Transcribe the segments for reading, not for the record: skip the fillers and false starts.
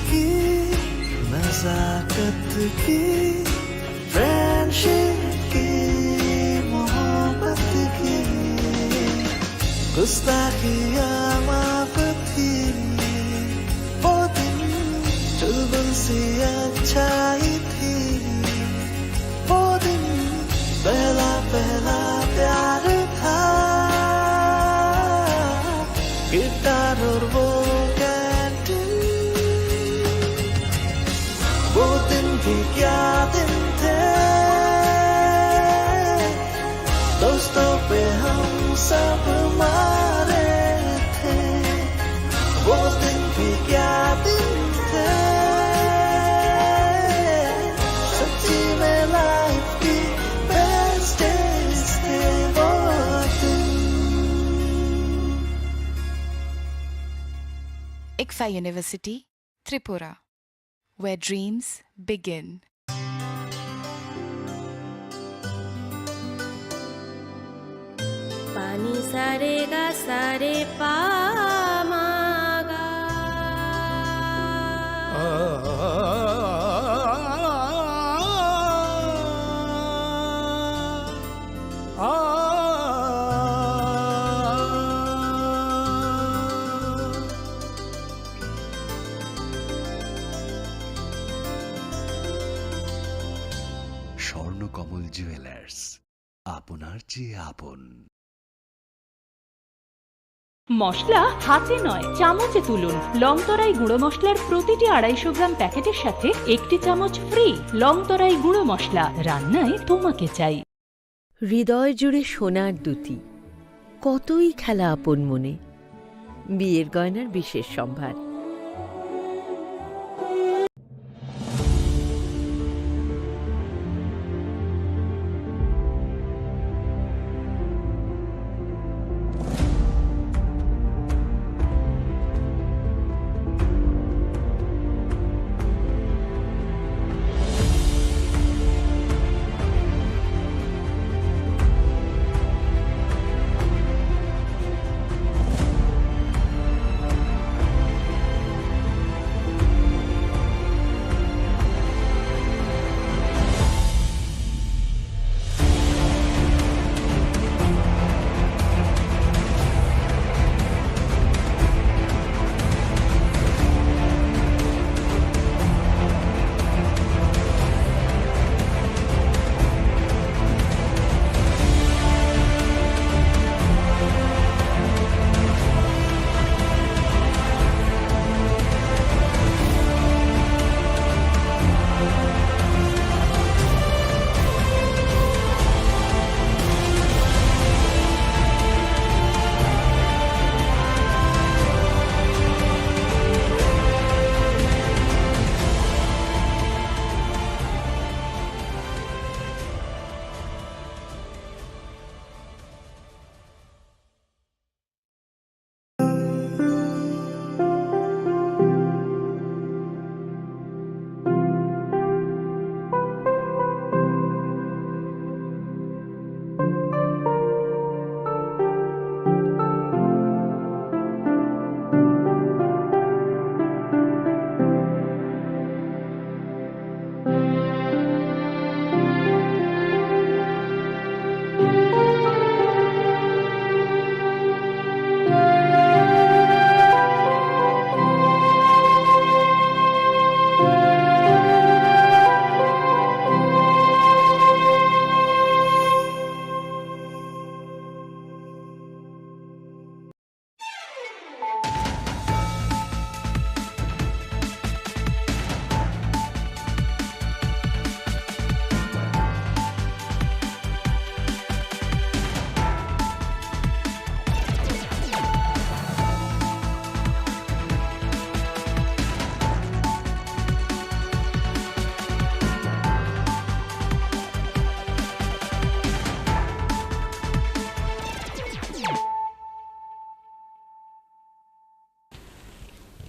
की नजाकत की फ्रेंडशिप की मोहब्बत की गुस्ताखियाँ माफ थी वो दिन चुलबुल सी अच्छाई थी वो दिन पहला पहला प्यार था गिटार और वो कैंटीन वो दिन भी क्या दिन थे दोस्तों पे हम सब मारे थे वो दिन भी क्या दिन थे सच्ची में लाइफ की बेस्ट डेज थे वो दिन ICFA University, Tripura, where dreams begin. पानी सारे गा सारे पामागा স্বর্ণকমল জুয়েলার্স আপনার চেয়ে আপন। মশলা হাতে নয় চামচে তুলুন। লংতরাই গুঁড়ো মশলার প্রতিটি 250 গ্রাম প্যাকেটের সাথে 1টি চামচ ফ্রি। লংতরাই গুঁড়ো মশলা, রান্নায় তোমাকে চাই। হৃদয় জুড়ে সোনার দুটি, কতই খেলা আপন মনে। বিয়ের গয়নার বিশেষ সম্ভার।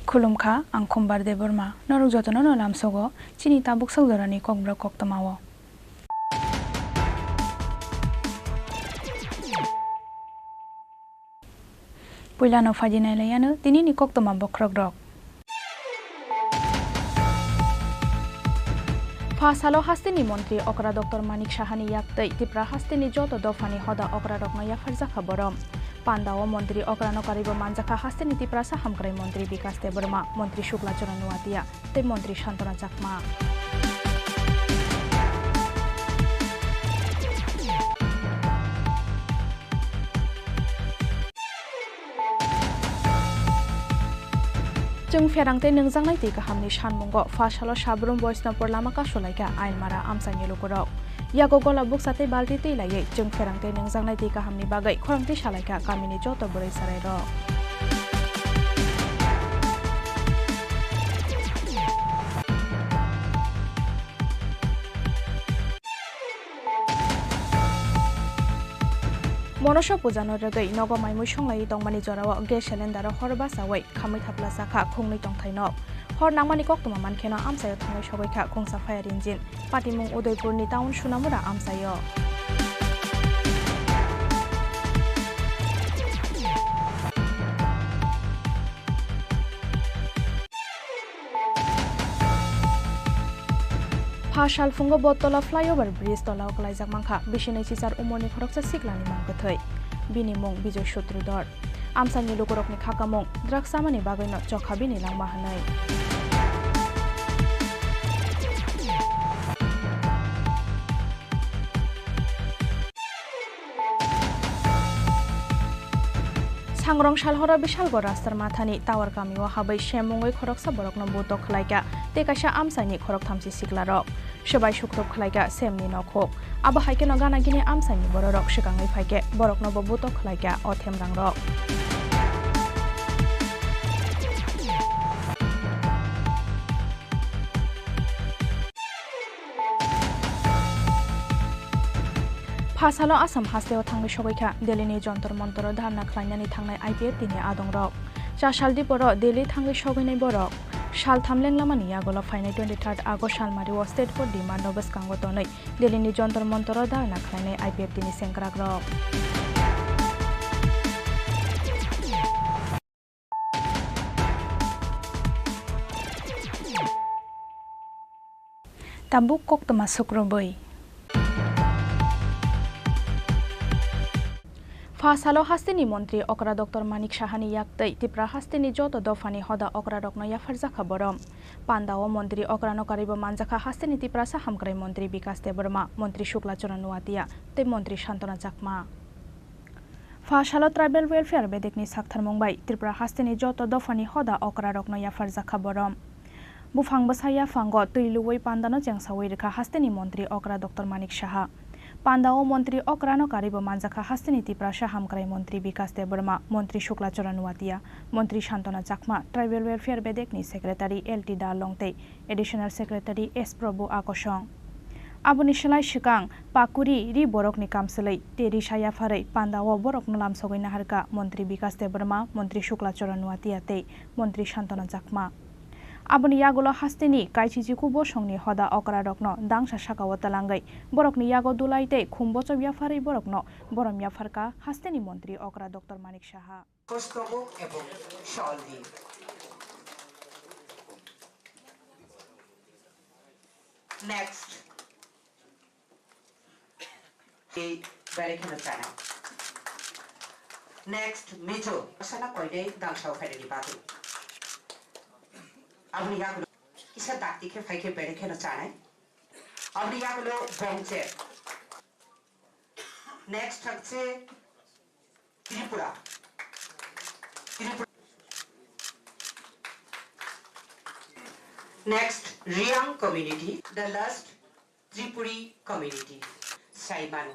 खुलुमखा आं खम्बार दे बोरमा नरक जतन नलाम सगो चिनी ताबुक सौदरानि kokborok koktamawo पुइलानो फाजिनाय लायानो दिनैनि koktoma bokrok rok ফাসালো হাস্তিনি মন্ত্রী অকরা ডক্টর মানিক সাহানি ইয়াকতৈ ত্রিপুরা হাস্তিনি যত দফানি হদা অকরা রকম ইয়াফারজাখা বরম পান্দাও মন্ত্রী অকরানকারিব মানজাখা হাস্তিনি ত্রিপুরা সাহামগ্রাই মন্ত্রী বিকাশ দেববর্মা মন্ত্রী শুক্লাচরণ নুয়াতিয়া তে মন্ত্রী শান্তনা চাকমা जों फेरांते नोंजांनाय दै गाहामनि सानमुंग फासाल साब्रुम बयस्नपर लामाका सलायगा आइनमारा आमसानि लुगुराव यागो गला बुकसाते बाल्टी दै लायै जों फेरांते नोंजांनाय दै गाहामनि बागै खरांते सालायगा गामिनि जत बोरै साराय र मनसा पुजानो रगै नगमाय मुसंलाय दंमानि जराव गेस सिलिन्डार हरबा सावै खामै थाप्ला साखा खुंनै दंथायनो हर नांमानि कक्तमा मानखेनो आमसायो थांनाय सबायखा खुंसा फायार इन्जिन पाटिमुं उदयपुरनि टाउन सुनामुरा आमसायो फासाल फुंगो बतला फ्लाइओभार ब्रिज तलाव गलायजाक मांखा बिसिनै सिसार उमरनि खरकसा सिक्लानि मांगथै बिनि मुं बिजय शत्रुधर आमसानि लुगुरकनि खाका मुं द्रागसामानि बागैनो चखा बिनि लांमा हानै सांग्रं सालहरा बिशालगो रास्तार माथानि टावार गामियाव हाबै शेमुङै खरकसा बरकनो बुतो खलायगा तेकाशा आमसानि खरक थामसि सिक्लारक सबाय सुख्रब खलायगा सेमनि नखक आबो हाइके नगानागिनि आमसानि बररक सिगाङै फाइके बरकनो बुतो खलायगा अथेम रांरक फासालो आसाम हास्तेयाव थांनाय सबायखा दिल्लीनि जन्तर मन्तर धारना खालायनानै थांनाय आइपिएफ दिनै आदंरक चाशालदि बर दिल्ली थांनाय सबायनाय बरक साल थामलें लामानि आगोलाव फायनाय 23 आगस्ट सालमारियाव स्टेट फर डिमान्ड बसकांगो तनै दिल्लीनि जन्तर मन्तर धारना खालायनाय आइपिएफ दिनै सेंग्राग्रक ताबुक कक्तमा सुक्रबै फासालो हास्तिनि मन्त्री अकरा डक्टर मानिक साहानि याकतै त्रिपुरा हास्तिनि जत दफानि हदा अकरा रकनो याफारजाखा बरम पान्दाओ मन्त्री अकरानकारिब मानजाखा हास्तिनि त्रिपुरा साहामग्राय मन्त्री बिकाश देबबर्मा मन्त्री शुक्लाचरण नुवातिया ते मन्त्री शान्तना चाकमा फासालो ट्राइबेल वेलफेयार बेदेकनि साक्थार मुंबाय त्रिपुरा हास्तिनि जत दफानि हदा अकरा रकनो याफारजाखा बरम बुफां बसाया फांग तैलुवै पान्दानो जेंसावै रेखा हास्तिनि मन्त्री अकरा डक्टर मानिक साहा पान्दाओ मन्त्री अकरानकारिब मानजाखा हास्तिनि त्रिपुरा साहामग्राय मन्त्री बिकाश देबबर्मा मन्त्री शुक्लाचरण नुवातिया मन्त्री शान्तना चाकमा ट्राइबेल वेलफेयार बेदेकनि सेक्रेटारि एलटी दा लंगते एडिशनल सेक्रेटारि एस प्रभु आकसं आबुनि सोलाय सिगां पाकुरि रि बरकनि कामसलै तेरि सायाफारै पान्दाओ बरकनो लामसगै नाहारका मन्त्री बिकाश देबबर्मा मन्त्री शुक्लाचरण नुवातिया ते मन्त्री शान्तना चाकमा आबुनि यागोलो हास्तिनि काइचिजिकु बसंनि हदा अकरा रकनो दांसा साकाव तलांगै बरकनि यागो दुलाइते खुम्बच व्याफारि बरकनो बरम याफारका हास्तिनि मन्त्री अकरा doctor Manik Saha next next Mizo असना कोइदे दांसाव फाइदनि बागै अपनी यागुलो इसा दाक्ति के फाइके बेड़े के नचाने अपनी यागुलो बंचे नेक्स्ट हक्से Tripura next Reang community the last Tripuri community साइबान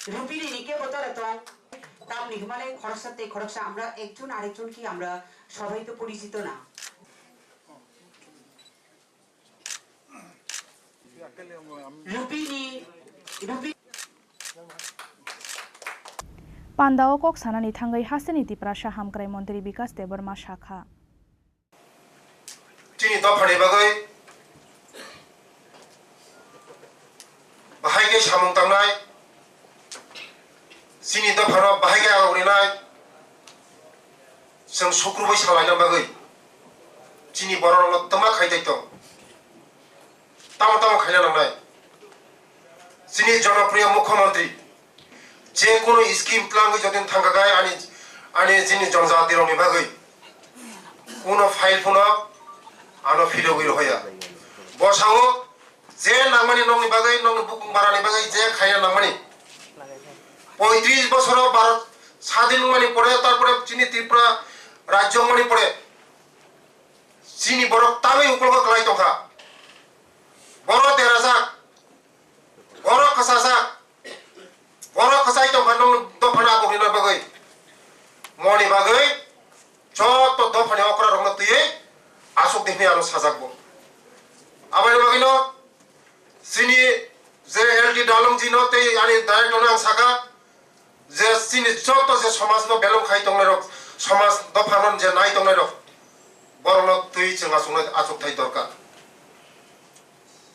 रूपी निके बता रहता तामनि हिमालय खरकसाते खरकसा আমরা একজন আরেকজন কি আমরা সবাই তো পরিচিত না রূপী पान्दाओ कक सानानि थांगै हास्तिनि त्रिपुरा साहामग्राय मन्त्री बिकाश देबबर्मा शाखा चिनि दफानि बागै बाहायगे सामुं तांनाय Sini dafara bahagia awalnya, sang sukru bisa lain bagai. চিনি বড় তোমা খাইতাই তো তাও তাও খাইনা নাংনাই চিনি জনপ্রিয় মুখ্যমন্ত্রী যে কোনো স্কিম প্লাঙ্গি যদিন থাঙ্গাগায় আনি চিনি জনজাতি রংনি বাগৈ কোনো ফাইল ফোনা আনো ফিরগির হইয়া বসাও যে নাংমানি নংনি বাগৈ নং বুকুং বারানি বাগৈ যে খাইনা নাংমানি 35 বছর ভারত স্বাধীন মানে পড়ে তারপরে চিনি ত্রিপুরা রাজ্য মানে পড়ে চিনি বড় তামে উপলব্ধ করাই তখা বড় দেরাজা বড় খসাসা বড় খসাই তখা নং দফানা বগিনা বাগৈ মনি বাগৈ যত দফানে অকরা রং তুই আসুক দেখি আরো সাজাকবো আবার বাগিনো চিনি যে এলটি ডালং জিনো তে আনি ডাইরেক্ট নাং সাকা যে চিনি যত যে সমাজ ন বেলং খাই দংনাই রক সমাজ দফানন যে নাই দংনাই রক বরং তুই जोंहा संनाय आसुकथाय দরকার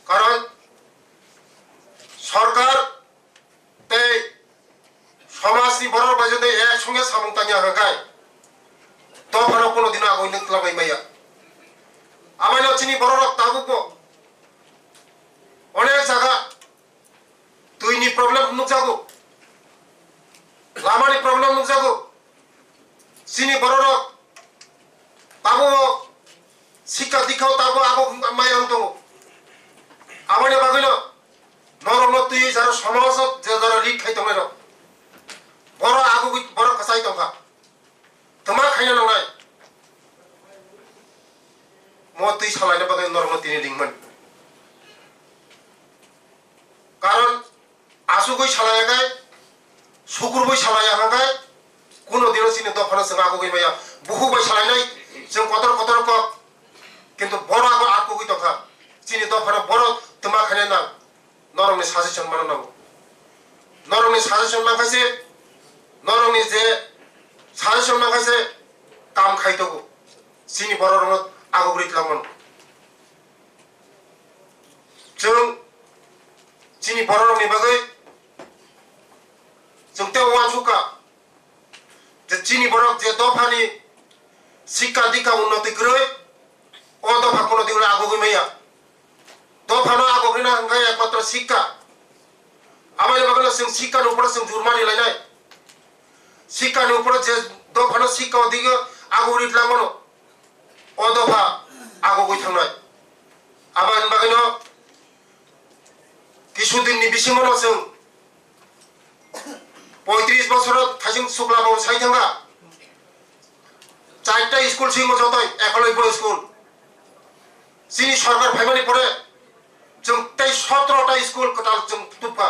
কারণ সরকার তে সমাজনি বড় বাজে একসঙ্গে সামংতানিয়া হাগায় দফানো কোনোদিন আগই নিকলাবাই মাইয়া আমাইনো চিনি বড় রক তাবুকো অনেক জায়গা তুইনি প্রবলেম নুকজাগো লামানি প্রবলেম নুকজাগো চিনি বড় রক তাবো শিক্ষা দীক্ষাও তাবো আগো মাইরাং দङ আমানি বাগৈনো নরম তুই যারা সমাজত যে যারা লিড খাই দङ রক বড় আগো বড় কাসাই দङা তোমা খাইনা নংনাই ম তুই সালাইনা বাগৈ নরম তিনি দিংমান কারণ আসুগৈ সালায়াগাय सुकुरबै सालायागाय कोनो दिनो सिनि दफाना जों आगोगै माया बहुबाय सालायनाय जों कतर कतर क किन्तु बड़ आगो आगोगै दखा सिनि दफाना बड़ तमा खाने ना नरंनि साजेसन मानो नांगौ नरंनि साजेसन माखासे नरंनि जे साजेसन माखासे काम खायदगौ सिनि बड़ रंग आगोगै तलामन जों सिनि बड़ रंनि बागै जोंते वानसुका जे चिनी बरक जे दफानी शिक्षा दीक्षा उन्नति गरै ओ दफा कोनो दिगुला आगोगै मैया दफानो आगोगैना हंगाय एकमात्र शिक्षा आमाय बागला जों शिक्षानि उपर जों जुरमानि लायनाय शिक्षानि उपर जे दफानो शिक्षा दिगो आगोगै लामनो ओ दफा आगोगै थांनाय आबान बागैनो किसुदिननि बिसिङावनो जों 35 বছর থাইং সুকলাবাবু সাইথাঙ্গা 4টা স্কুল সিংহ যতই একলব্য স্কুল চিনি সরকার ফাইমানি পড়ে जों 17টা স্কুল কটাল जों তুপা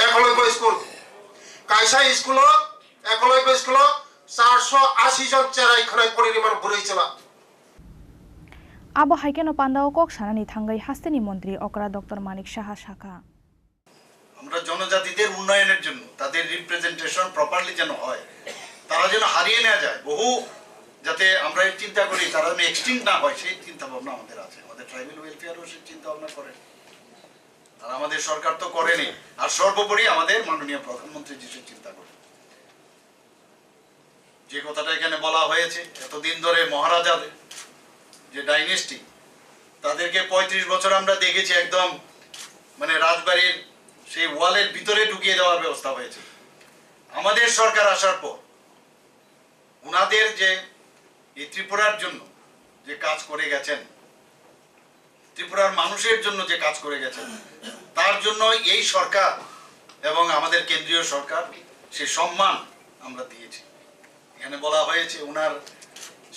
একলব্য স্কুল কাইসা স্কুল একলব্য স্কুল 480 জন চেরাই খনাই পরিমাণ বুড়ই চলা আবো হাইকেনো পান্দাও কক সানানি থাঙ্গাই হাস্তেনি মন্ত্রী অকরা ডক্টর মানিক সাহা শাখা আমরা জনজাতিদের উন্নয়নের জন্য তাদের রিপ্রেজেন্টেশন প্রপারলি যেন হয় তারা যেন হারিয়ে না যায় বহু যাতে আমরা চিন্তা করি তারা যেন এক্সটিংক্ট না হয় সেই চিন্তা ভাবনা আমাদের আছে আমাদের ট্রাইবাল ওয়েলফেয়ারও সেই চিন্তা ভাবনা করে আর আমাদের সরকার তো করেনি আর সর্বোপরি আমাদের মাননীয় প্রধানমন্ত্রী যে চিন্তা করে যে কথাটা এখানে বলা হয়েছে এতদিন ধরে মহারাজাদের যে ডাইনেস্টি তাদেরকে 35 বছর আমরা দেখেছি একদম মানে রাজবাড়ির সেই ওয়ালের ভিতরে ঢুকিয়ে দেওয়ার ব্যবস্থা হয়েছে আমাদের সরকার আসার পর উনাদের যে এই ত্রিপুরার জন্য যে কাজ করে গেছেন ত্রিপুরার মানুষের জন্য যে কাজ করে গেছেন তার জন্য এই সরকার এবং আমাদের কেন্দ্রীয় সরকার সেই সম্মান আমরা দিয়েছি এখানে বলা হয়েছে উনার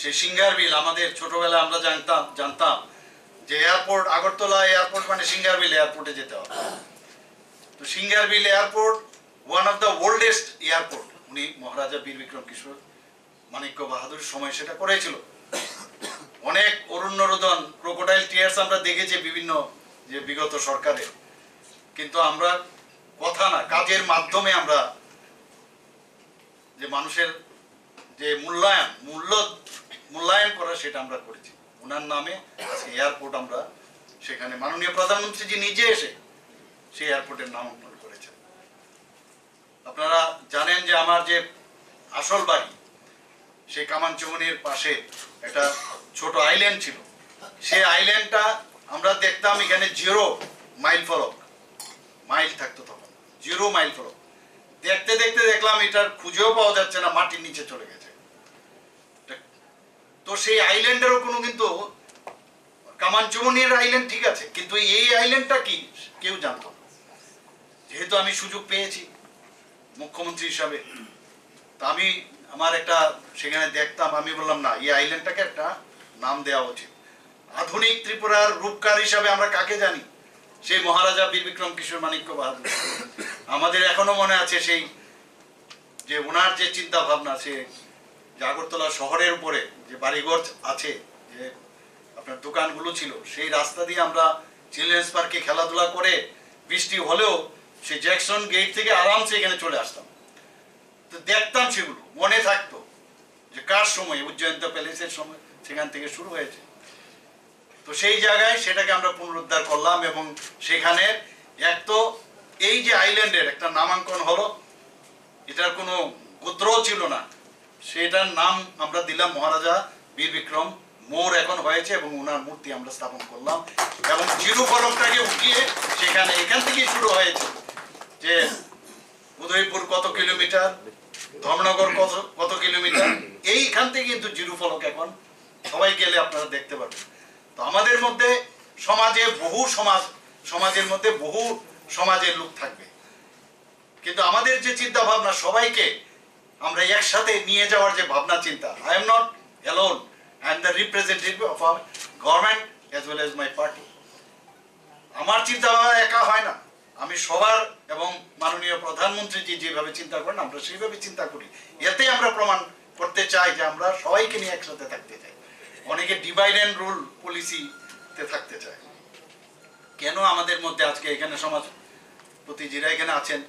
সেই সিঙ্গার বিল আমাদের ছোটবেলায় আমরা জানতাম যে এয়ারপোর্ট আগরতলা এয়ারপোর্ট মানে সিঙ্গার বিল এয়ারপোর্টে যেতে হবে তো singer bill airport one of the oldest airport উনি মহারাজা বীর বিক্রম কিশোর মানিক্য বাহাদুর সময় সেটা করেছিল অনেক অরণ্য রোদন ক্রোকোডাইল টিয়ার্স আমরা দেখেছি বিভিন্ন যে বিগত সরকারে কিন্তু আমরা কথা না কাজের মাধ্যমে আমরা যে মানুষের যে মূল্যায়ন করা সেটা আমরা করেছি ওনার নামে আজকে এয়ারপোর্ট আমরা সেখানে মাননীয় প্রধানমন্ত্রী জি নিজে এসে সেই এয়ারপোর্টের নামকরণ করেছেন আপনারা জানেন যে আমার যে আসল বাড়ি সেই কামানচুমনির পাশে একটা ছোট আইল্যান্ড ছিল। সেই আইল্যান্ডটা আমরা দেখতাম এখানে 0 মাইল ফলক, মাইল থাকতো তখন 0 মাইল ফলক। দেখতে দেখতে দেখলাম এটার খুঁজেও পাওয়া যাচ্ছে না, মাটির নিচে চলে গেছে। তো সেই আইল্যান্ডেরও কোনো কিন্তু কামানচুমনির আইল্যান্ড ঠিক আছে, কিন্তু এই আইল্যান্ডটা কি কেউ জানতো না। যেহেতু আমি সুযোগ পেয়েছি মুখ্যমন্ত্রী হিসাবে, তা আমি আমার একটা সেখানে দেখতাম, আমি বললাম না, এই আইল্যান্ডটাকে একটা নাম দেওয়া উচিত। আধুনিক ত্রিপুরার রূপকার হিসাবে আমরা কাকে জানি? সেই মহারাজা বীর বিক্রম কিশোর মাণিক্য বাহাদুর। আমাদের এখনো মনে আছে সেই যে ওনার যে চিন্তা ভাবনা, সে আগরতলা শহরের উপরে যে বাড়িঘর আছে, যে আপনার দোকানগুলো ছিল, সেই রাস্তা দিয়ে আমরা চিলড্রেন্স পার্কে খেলাধুলা করে বৃষ্টি হলেও সেই জ্যাকসন গেট থেকে আরামসে এখানে চলে আসতাম। তো দেখতাম, সেগুলো মনে থাকতো যে কার সময়, উজ্জয়ন্ত প্যালেসের সময় সেখান থেকে শুরু হয়েছে। তো সেই জায়গায় সেটাকে আমরা পুনরুদ্ধার করলাম এবং সেখানে এক তো এই যে আইল্যান্ডের একটা নামাঙ্কন হলো, এটার কোনো গোত্রও ছিল না, সেটার নাম আমরা দিলাম মহারাজা বীর বিক্রম মোড় এখন হয়েছে এবং ওনার মূর্তি আমরা স্থাপন করলাম এবং জিরো ফলকটাকে উঠিয়ে সেখানে এখান থেকেই শুরু হয়েছে যে উদয়পুর কত কিলোমিটার, ধর্মনগর কত কিলোমিটার, এইখান থেকে কিন্তু জিরো ফলক এখন সবাই গেলে আপনারা দেখতে পাবেন। তো আমাদের মধ্যে সমাজে বহু সমাজের মধ্যে বহু সমাজের লোক থাকবে, কিন্তু আমাদের যে চিন্তা ভাবনা সবাইকে আমরা একসাথে নিয়ে যাওয়ার যে ভাবনা চিন্তা, I am not alone, I am the representative of our government as well as my party. আমার চিন্তা ভাবনা একা হয় না, আমি সবার এবং মাননীয় প্রধানমন্ত্রী যেভাবে চিন্তা করেন আমরা সেইভাবে চিন্তা করি। এতে আমরা প্রমাণ করতে চাই যে আমরা সবাইকে নিয়ে একসাথে থাকতে চাই। অনেকে ডিভাইড অ্যান্ড রুল পলিসিতে থাকতে চায়। কেন আমাদের মধ্যে আজকে এখানে সমাজপতি যারা এখানে আছেন,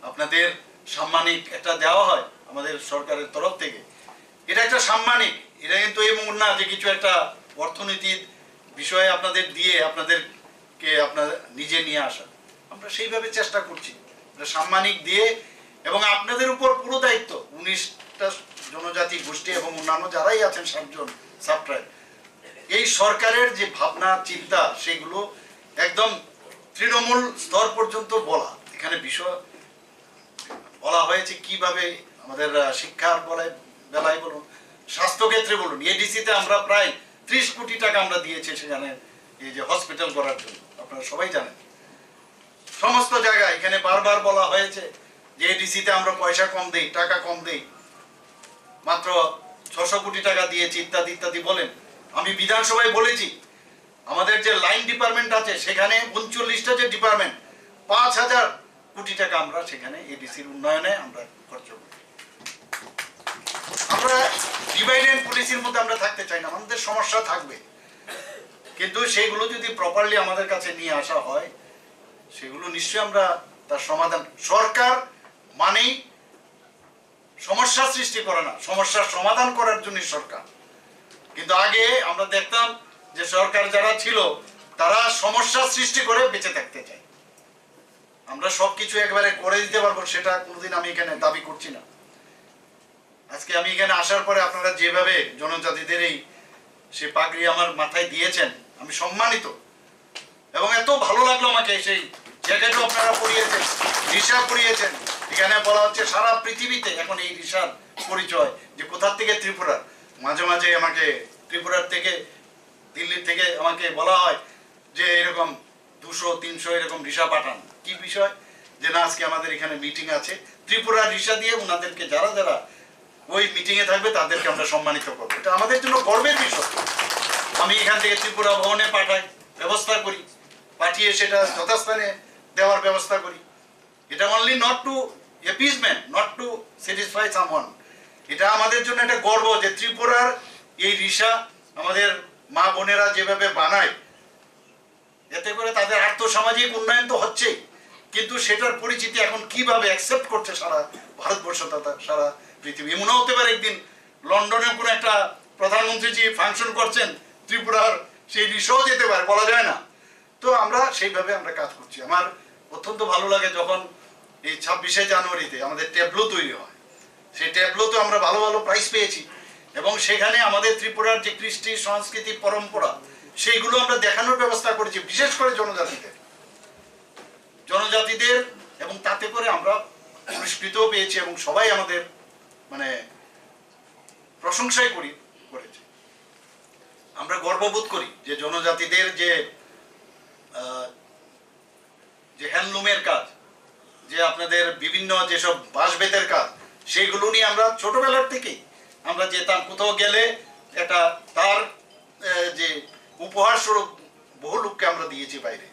আপনাদের সাম্মানিক একটা দেওয়া হয় আমাদের সরকারের তরফ থেকে, এটা একটা সাম্মানিক, এটা কিন্তু এমন না যে কিছু একটা অর্থনীতির বিষয়ে আপনাদের দিয়ে আপনাদেরকে আপনার নিজে নিয়ে আসা। আমরা সেইভাবে চেষ্টা করছি সাম্মানিক দিয়ে, এবং আপনাদের উপর পুরো দায়িত্ব 19টা জনজাতি গোষ্ঠী এবং অন্যান্য যারাই আছেন 7 জন সাবট্রাইব। এই সরকারের যে ভাবনা চিন্তা সেগুলো একদম তৃণমূল স্তর পর্যন্ত বলা। এখানে বিষয় বলা হয়েছে কিভাবে আমাদের শিক্ষার বেলায় বলুন, স্বাস্থ্যক্ষেত্রে বলুন, এডিসিতে আমরা প্রায় 30 কোটি টাকা আমরা দিয়েছি সেখানে এই যে হসপিটাল করার জন্য, আপনারা সবাই জানেন। সমস্ত জায়গায় এখানে বারবার বলা হয়েছে যে এডিসিতে আমরা পয়সা কম দেই, টাকা কম দেই, মাত্র 600 কোটি টাকা দিয়েছি ইত্যাদি ইত্যাদি বলেন। আমি বিধানসভায় বলেছি আমাদের যে লাইন ডিপার্টমেন্ট আছে সেখানে 39টা যে ডিপার্টমেন্ট, 5000 কোটি টাকা আমরা সেখানে এডিসির উন্নয়নে আমরা খরচ করি। আমরা ডিভাইড অ্যান্ড পলিসির মধ্যে আমরা থাকতে চাই না, আমাদের সমস্যা থাকবে, কিন্তু সেগুলো যদি প্রপারলি আমাদের কাছে নিয়ে আসা হয় সেগুলো নিশ্চয়ই আমরা তার সমাধান। সরকার মানেই সমস্যা সৃষ্টি করে না, সমস্যার সমাধান করার জন্য সরকার। কিন্তু আগে আমরা দেখতাম যে সরকার যারা ছিল তারা সমস্যা সৃষ্টি করে বেঁচে থাকতে চায়। আমরা সবকিছু একবারে করে দিতে পারবো সেটা কোনোদিন আমি এখানে দাবি করছি না। আজকে আমি এখানে আসার পরে আপনারা যেভাবে জনজাতিদের এই সে পাগড়ি আমার মাথায় দিয়েছেন, আমি সম্মানিত এবং এত ভালো লাগলো আমাকে। সেই জ্যাকেটও আপনারা পরিয়েছেন, রিসা পরিয়েছেন। এখানে বলা হচ্ছে সারা পৃথিবীতে এখন এই রিসার পরিচয় যে কোথার থেকে ত্রিপুরা। মাঝে মাঝে আমাকে ত্রিপুরার থেকে, দিল্লির থেকে আমাকে বলা হয় যে এরকম 200-300 এরকম রিসা পাঠান। কি বিষয়? যে না, আজকে আমাদের এখানে মিটিং আছে, ত্রিপুরার রিসা দিয়ে ওনাদেরকে যারা যারা ওই মিটিংয়ে থাকবে তাদেরকে আমরা সম্মানিত করবো। এটা আমাদের জন্য গর্বের বিষয়। আমি এখান থেকে ত্রিপুরা ভবনে পাঠাই, ব্যবস্থা করি, পাঠিয়ে সেটা যথাস্থানে দেওয়ার ব্যবস্থা করি। এটা only not to appeasement, not to satisfy someone. এটা আমাদের জন্য একটা গর্ব যে ত্রিপুরার এই রিসা আমাদের মা বোনেরা যেভাবে বানায়, এতে করে তাদের আর্থসামাজিক উন্নয়ন তো হচ্ছেই, কিন্তু সেটার পরিচিতি এখন কিভাবে অ্যাকসেপ্ট করছে সারা ভারতবর্ষ তথা সারা পৃথিবী। এমনও হতে পারে একদিন লন্ডনে কোনো একটা প্রধানমন্ত্রীজি ফাংশন করছেন, ত্রিপুরার সেই রিসাও যেতে পারে, বলা যায় না। তো আমরা সেইভাবে আমরা কাজ করছি। আমার অত্যন্ত ভালো লাগে যখন এই 26শে জানুয়ারিতে আমাদের ট্যাবলো তৈরি হয়। সেই ট্যাবলোতে আমরা ভালো ভালো প্রাইজ পেয়েছি। এবং সেখানে আমাদের ত্রিপুরার যে কৃষ্টি সংস্কৃতি পরম্পরা সেইগুলো আমরা দেখানোর ব্যবস্থা করেছি, বিশেষ করে জনজাতিদের এবং তাতে করে আমরা পুরস্কৃতও পেয়েছি এবং সবাই আমাদের মানে প্রশংসাই করেছে। আমরা গর্ববোধ করি যে জনজাতিদের যে হ্যান্ডলুমের কাজ, যে আপনাদের বিভিন্ন যেসব বাঁশ-বেতের কাজ, সেইগুলো নিয়ে আমরা ছোটবেলার থেকেই আমরা যেতাম, কোথাও গেলে এটা তার যে উপহার স্বরূপ বহু লোককে আমরা দিয়েছি বাইরে।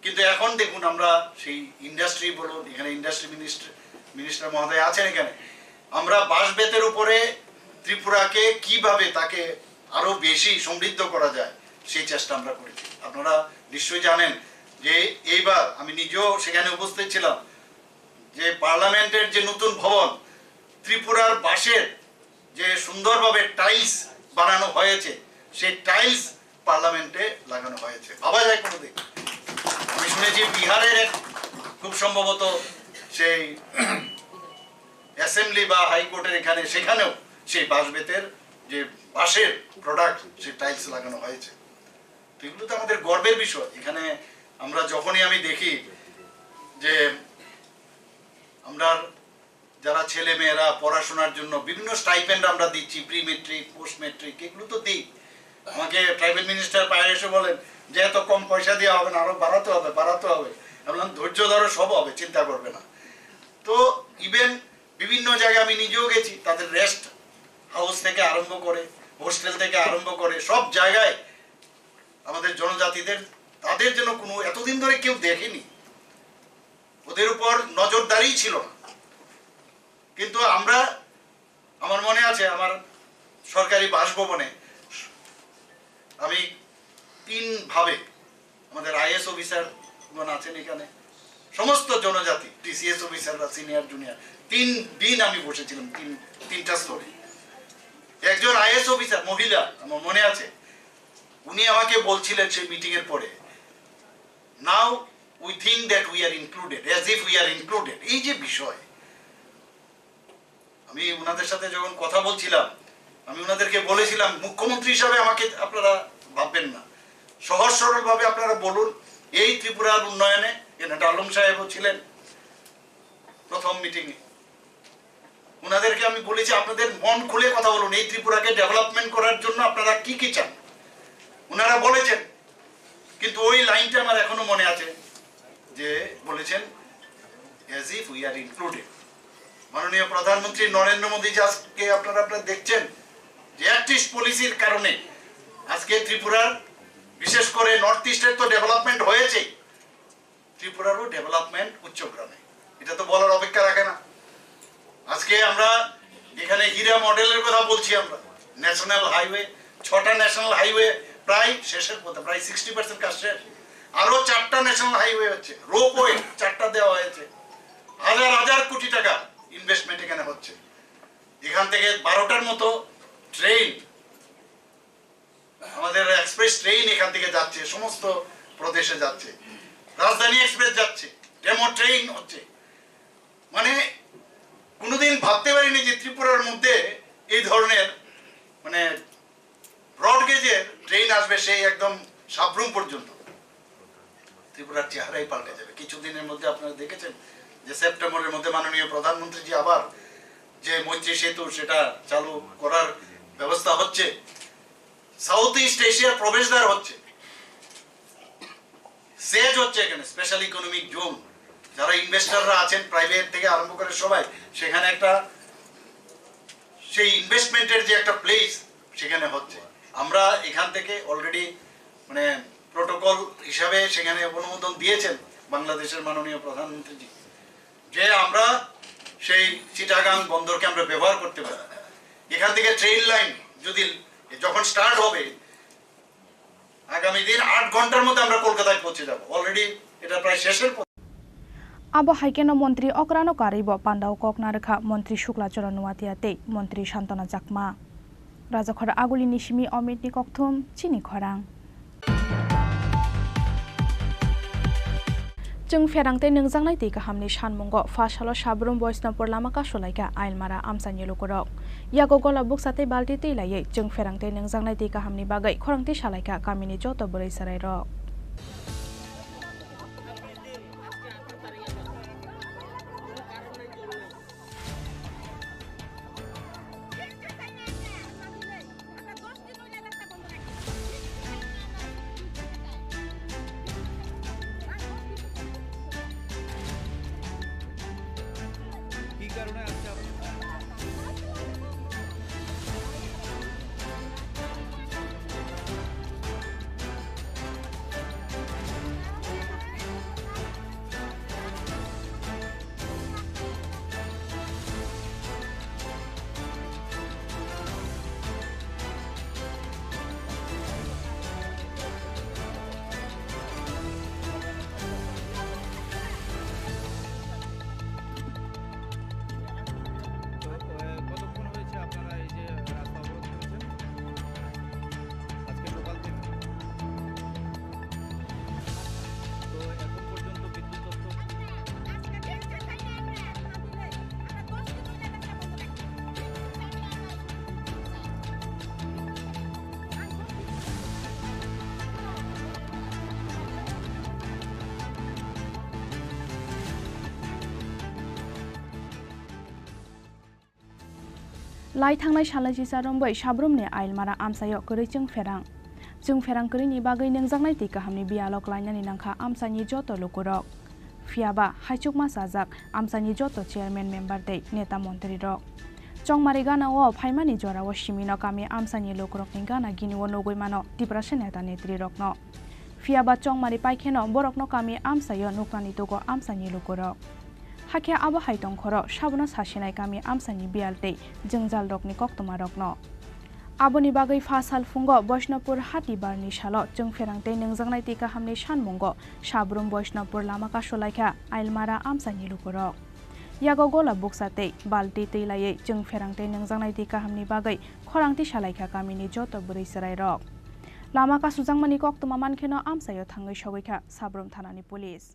কিন্তু এখন দেখুন আমরা সেই ইন্ডাস্ট্রি বলুন, এখানে ইন্ডাস্ট্রি মিনিস্টার মহোদয় আছেন, এখানে আমরা বাঁশ-বেতের উপরে ত্রিপুরাকে কিভাবে তাকে আরো বেশি সমৃদ্ধ করা যায় সেই চেষ্টা আমরা করেছি। আপনারা নিশ্চয়ই জানেন যে এইবার আমি নিজেও সেখানে উপস্থিত ছিলাম, যে পার্লামেন্টের যে নতুন ভবন, ত্রিপুরার বাঁশের যে সুন্দরভাবে টাইলস বানানো হয়েছে, সেই টাইলস পার্লামেন্টে লাগানো হয়েছে। ভাবা যায় কোনোদিন? আমি শুনেছি বিহারের খুব সম্ভবত সেই অ্যাসেম্বলি বা হাইকোর্টের সেখানেও সেই বাঁশ-বেতের যে বাঁশের প্রোডাক্ট, সেই টাইলস লাগানো হয়েছে। তো এগুলো তো আমাদের গর্বের বিষয়। এখানে আমরা যখনই আমি দেখি যে আমরা যারা ছেলে মেয়েরা পড়াশোনার জন্য বিভিন্ন স্টাইপেন্ড আমরা দিচ্ছি, প্রি মেট্রিক, পোস্ট মেট্রিক, এগুলো তো দিই। আমাকে ট্রাইবেল মিনিস্টার পায়ে এসে বলেন যে এত কম পয়সা দেওয়া হবে না, আরো বাড়াতে হবে। আমি বললাম ধৈর্য ধরো, সব হবে, চিন্তা করবে না। তো ইভেন বিভিন্ন জায়গায় আমি নিজেও গেছি, তাদের রেস্ট হাউস থেকে আরম্ভ করে, হোস্টেল থেকে আরম্ভ করে, সব জায়গায় আমাদের জনজাতিদের তাদের জন্য কোনো এতদিন ধরে কেউ দেখেনি, ওদের উপর নজরদারি ছিল না। কিন্তু আমার মনে আছে আমার সরকারি বাসভবনে আমি 3 ভাবে আমাদের আইএস অফিসার আছেন এখানে, সমস্ত জনজাতি, টিসিএস অফিসাররা, সিনিয়র জুনিয়র, 3 দিন আমি বসেছিলাম 3টা স্তরে। একজন আইএস অফিসার মহিলা, আমার মনে আছে, উনি আমাকে বলছিলেন সেই মিটিং এর পরে, now we think that we are included, as if we are included. এই যে বিষয়, আমি ওনাদের সাথে যখন কথা বলছিলাম, আমি ওনাদেরকে বলেছিলাম মুখ্যমন্ত্রী হিসাবে আমাকে আপনারা ভাববেন না, সহজ সরল ভাবে আপনারা বলুন এই ত্রিপুরার উন্নয়নে। এখানে আলম সাহেবও ছিলেন প্রথম মিটিংয়ে, ওনাদেরকে আমি বলেছি আপনাদের মন খুলে কথা বলুন, এই ত্রিপুরাকে ডেভেলপমেন্ট করার জন্য আপনারা কি কি চান। ওনারা বলেছেন, কিন্তু ওই লাইনটা আমার এখনো মনে আছে, যে বলেছেন as if we are included। মাননীয় প্রধানমন্ত্রী নরেন্দ্র মোদী আজকে আপনারা দেখছেন যে অ্যাক্টিভ পলিসির কারণে আজকে ত্রিপুরার, বিশেষ করে নর্থ ইস্টের তো ডেভেলপমেন্ট হয়েছে, ত্রিপুরারও ডেভেলপমেন্ট উচ্চগ্রামে, এটা তো বলার অপেক্ষা রাখে না। আজকে আমরা এখানে হীরা মডেলের কথা বলছি, আমরা ন্যাশনাল হাইওয়ে, 6টা ন্যাশনাল হাইওয়ে প্রায় শেষের পথে, প্রায় 60% কাজ শেষ। আরো 4টা ন্যাশনাল হাইওয়ে হচ্ছে, রোপওয়ে 4টা দেওয়া হয়েছে, হাজার হাজার কোটি টাকা ইনভেস্টমেন্ট এখানে হচ্ছে। এখান থেকে 12টার মতো ট্রেন, আমাদের এক্সপ্রেস ট্রেন এখান থেকে যাচ্ছে, সমস্ত প্রদেশে যাচ্ছে, রাজধানী এক্সপ্রেস যাচ্ছে, ডেমো ট্রেন হচ্ছে। মানে কোনোদিন ভাবতে পারিনি যে ত্রিপুরার মধ্যে এই ধরনের মানে ব্রড গেজের ট্রেন আসবে, সেই একদম সাবরুম পর্যন্ত। ত্রিপুরার চেহারাই পাল্টে যাবে কিছুদিনের মধ্যে। আপনারা দেখেছেন যে সেপ্টেম্বরের মধ্যে মাননীয় প্রধানমন্ত্রীজি আবার যে মৈত্রী সেতু সেটা চালু করার ব্যবস্থা হচ্ছে, সাউথ ইস্ট এশিয়ার প্রবেশদ্বার হচ্ছে, সেজ হচ্ছে এখানে স্পেশাল ইকোনমিক জোন। যারা ইনভেস্টররা আছেন প্রাইভেট থেকে আরম্ভ করে সবাই, সেখানে একটা সেই ইনভেস্টমেন্টের যে একটা প্লেস সেখানে হচ্ছে। আমরা এখান থেকে অলরেডি মানে প্রোটোকল হিসাবে সেখানে অনুমোদন দিয়েছেন বাংলাদেশের মাননীয় প্রধানমন্ত্রীজি, যে আমরা সেই চিটাগাং বন্দরকে আমরা ব্যবহার করতে পারি। এখান থেকে ট্রেন লাইন যদি যখন স্টার্ট হবে, আগামী দিন 8 ঘন্টার মধ্যে আমরা কলকাতায় পৌঁছে যাব। অলরেডি এটা প্রায় শেষের পথে। আবো হাইকেন মন্ত্রী অকরানো কারিব পান্ডাও ককনারেখা মন্ত্রী শুক্লাচরণ নুয়াতিয়াতে মন্ত্রী শান্তনা চাকমা রাজাখর আগুলি নিশিমি অমিতনি ককথুম চিনি খরাং। जों फेरांते नोंजांनाय दै गाहामनि सानमुंग फासाल साब्रुम बयस्नपुर लामा कासलायगा आइलमारा आमसानि लुकुरक यागो गला बुकसाते बाल्टी दै लायै जों फेरांते नोंजांनाय दै गाहामनि बागै खरंथि सालायगा गामिनि जत बोरै साराय रक लाई थांनाय सालायसि सारंबै साब्रुमनि आइलमारा आमसायो गरै जों फेरां गरैनि बागै नोंजांनाय दै गाहामनि बियालक लायनानै नांखा आमसानि जत लुकुरक फियाबा हाइचुकमा साजाक आमसानि जत चेयारमेन मेम्बार दै नेता मन्त्री रक चंमारी गानाओ फाइमानि जराओ सिमिनो गामि आमसानि लुकुरकनि गाना गिनिओ नगैमानो तिब्रासे नेता नेत्री रकनो फियाबा चंमारी पाइखेनो बरकनो गामि आमसायो नुक्रानि दुगो आमसानि लुकुरक हाखे आबा हाइतं खरो साबना सासेनाय गामि आमसानि बियालते जोंजाल रकनि कक्तमा रकनो आबोनि बागै फासाल फुंगो वैष्णवपुर हातिबारनि सालो जों फेरांते नोंजांनाय दै गाहामनि सानमुंगो साब्रुम वैष्णवपुर लामा कासलायखा आइलमारा आमसानि लुकुरक यागो गला बुकसाते बाल्टी दै लायै जों फेरांते नोंजांनाय दै गाहामनि बागै खरांथि सालायखा गामिनि जत बोरै सराय रक लामा कासुजांमानि कक्तमा मानखेनो आमसायो थाङै सगैखा साब्रुम थानानि पुलिस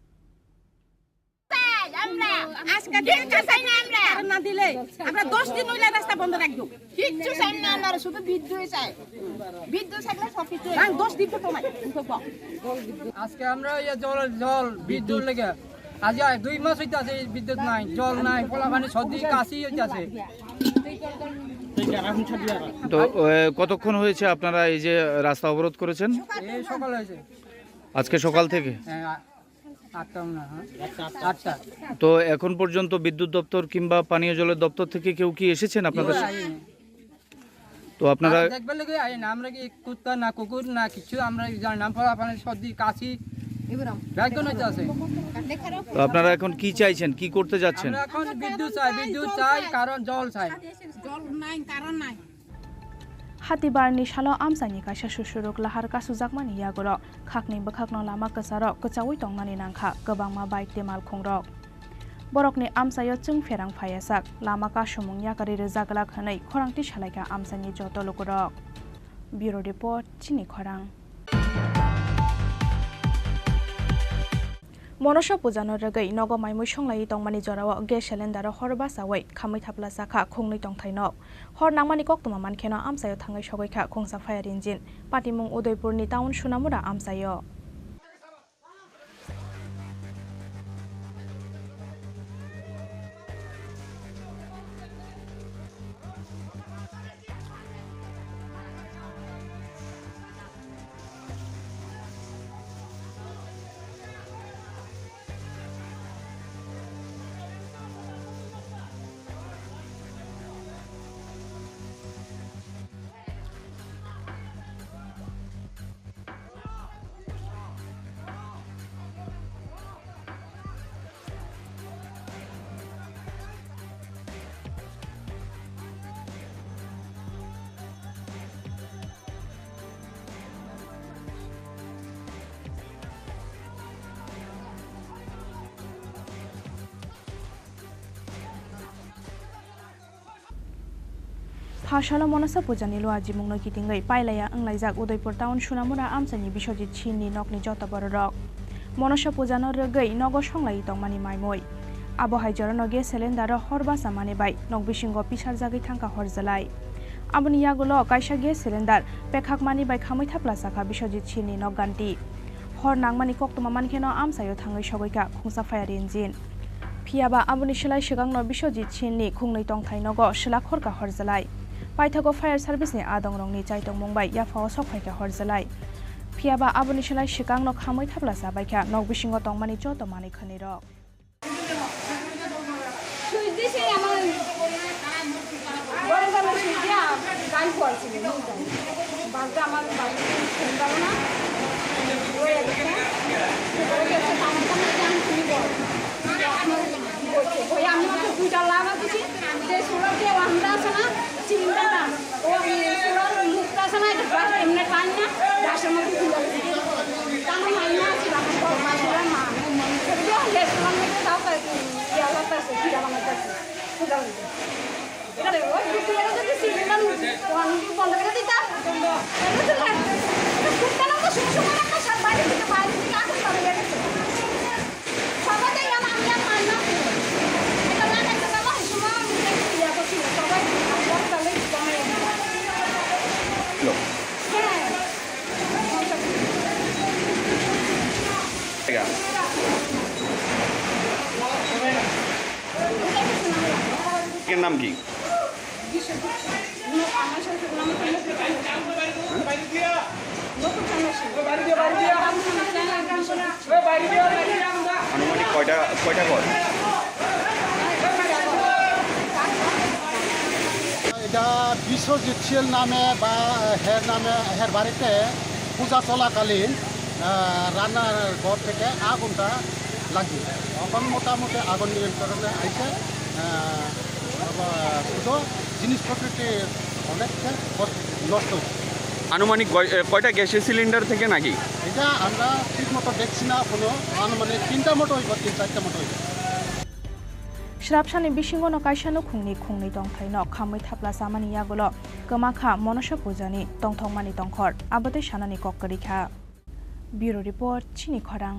আজকে দিন কাছাই না আমরা না দিলে আমরা 10 দিন হইলে রাস্তা বন্ধ রাখবো কিচ্ছু চাই না আমরা শুধু বিদ্যুৎ চাই বিদ্যুৎ থাকলে সব কিছু না 10 দিন তো নাই আজকে আমরা এই জল বিদ্যুৎ লাগে আজ 2 মাস হইতাছে বিদ্যুৎ নাই জল নাই পোলাপানি সর্দি কাশি হইতাছে তো কতক্ষণ হয়েছে আপনারা এই যে রাস্তা অবরোধ করেছেন এই সকাল হয়েছে আজকে সকাল থেকে তো এখন পর্যন্ত বিদ্যুৎ দপ্তর কিংবা পানীয় জলের দপ্তর থেকে কেউ কি এসেছেন আপনাদের তো আপনারা দেখবেন লাগে না আমরা কি কুত্তা না কুকুর না কিছু আমরা জানি না পোলাপানি সর্দি কাশি তো আপনারা এখন কি চাইছেন কি করতে যাচ্ছেন আমরা এখন বিদ্যুৎ চাই কারণ জল চাই জল নাই কারণ নাই हातिबारनि सालो आमसानि काइसा सुसुरुक लाहार कासुजाकमानि यागरो खाकनि बखाकनो लामा कसारो कचावै तंनानि नांखा गोबांमा बाइक तेमाल खुंरक बरकनि आमसायो जों फेरां फायासाक लामा कासुमुं याकारि रोजागलाक हनै खरांथि सालायखा आमसानि जत लुकुरक ब्युरो रिपोर्ट चिनी खरां मनसा पुजानो रगै नगो माइमु संलायै तंमानि जराव गेस सिलिन्डार हरबा सावै खामै थाप्ला साखा खुंनै तंथाइनो हर नांमानि कक्तमा मानखेनो आमसायो थाङै सगैखा खुंसा फायार इन्जिन पाटिमुं उदयपुरनि टाउन सुनामुरा आमसायो Phasalo monasa pujani lo aji mungno kitingai pailaya anglajak Udaipur town Sunamura amsani Biswajit Chini nokni jota borok Manasa পূজানো রগৈ নগ সংলাই তংমানি মাইমই আবহাই জরানো গ্যাস সিলিন্ডার হরবাসা মানে বাই নগ বিশিঙ্গ পিসার জাগै থাঙ্কা হরজালাই আবনি ইয়াগুলো কাইসা গ্যাস সিলিন্ডার পেখাক মানি বাই খাमै থাপলা সাখা বিশ্বজিৎ চিনি নগ গান্তি হর নাংমানি কক্তমা মানখেনো আমসাयो थाङै सगैका खुंसा फायार इन्जिन फियाबा आबुनि सिलाय सिगांनो बिश्वजित चिननि खुंनै तंथाय नगो सिलाक हरका हरजालाय पाइथागो फायार सार्भिसनि आदं रंनि चाइतं मुंबाय याफाव सफायका हरजालाय फियाबा आबुनि सिलाय सिगांनो खामै थाब्ला जाबायका नग बिसिंग तंमानि जत मानै खनि रक এর নাম কি আনুমানিক কয়টা ঘর এটা বিশ্বজিৎ ছিল নামে বা হের বাড়িতে পূজা চলাকালীন রান্নার ঘর থেকে আগুনটা লাগে তখন মোটামুটি আগুন নিয়ন্ত্রণে আইসে শুধু জিনিসপত্রটি অনেকটা নষ্ট হচ্ছে। আনুমানিক কয়টা গ্যাসের সিলিন্ডার থেকে নাকি এটা আমরা ঠিক মতো দেখছি না কোনো আনুমানিক 3টা মতো হইব 3-4টা মতো হইব श्रापसानि बिसिंगनो काइसानो खुंनै तंथायनो खामै थाप्ला सामानि यागुलो कमाखा मनसा पूजानि तंथंमानि तंखर आबते सानानि कक्करिखा ब्यूरो रिपोर्ट चिनी खरां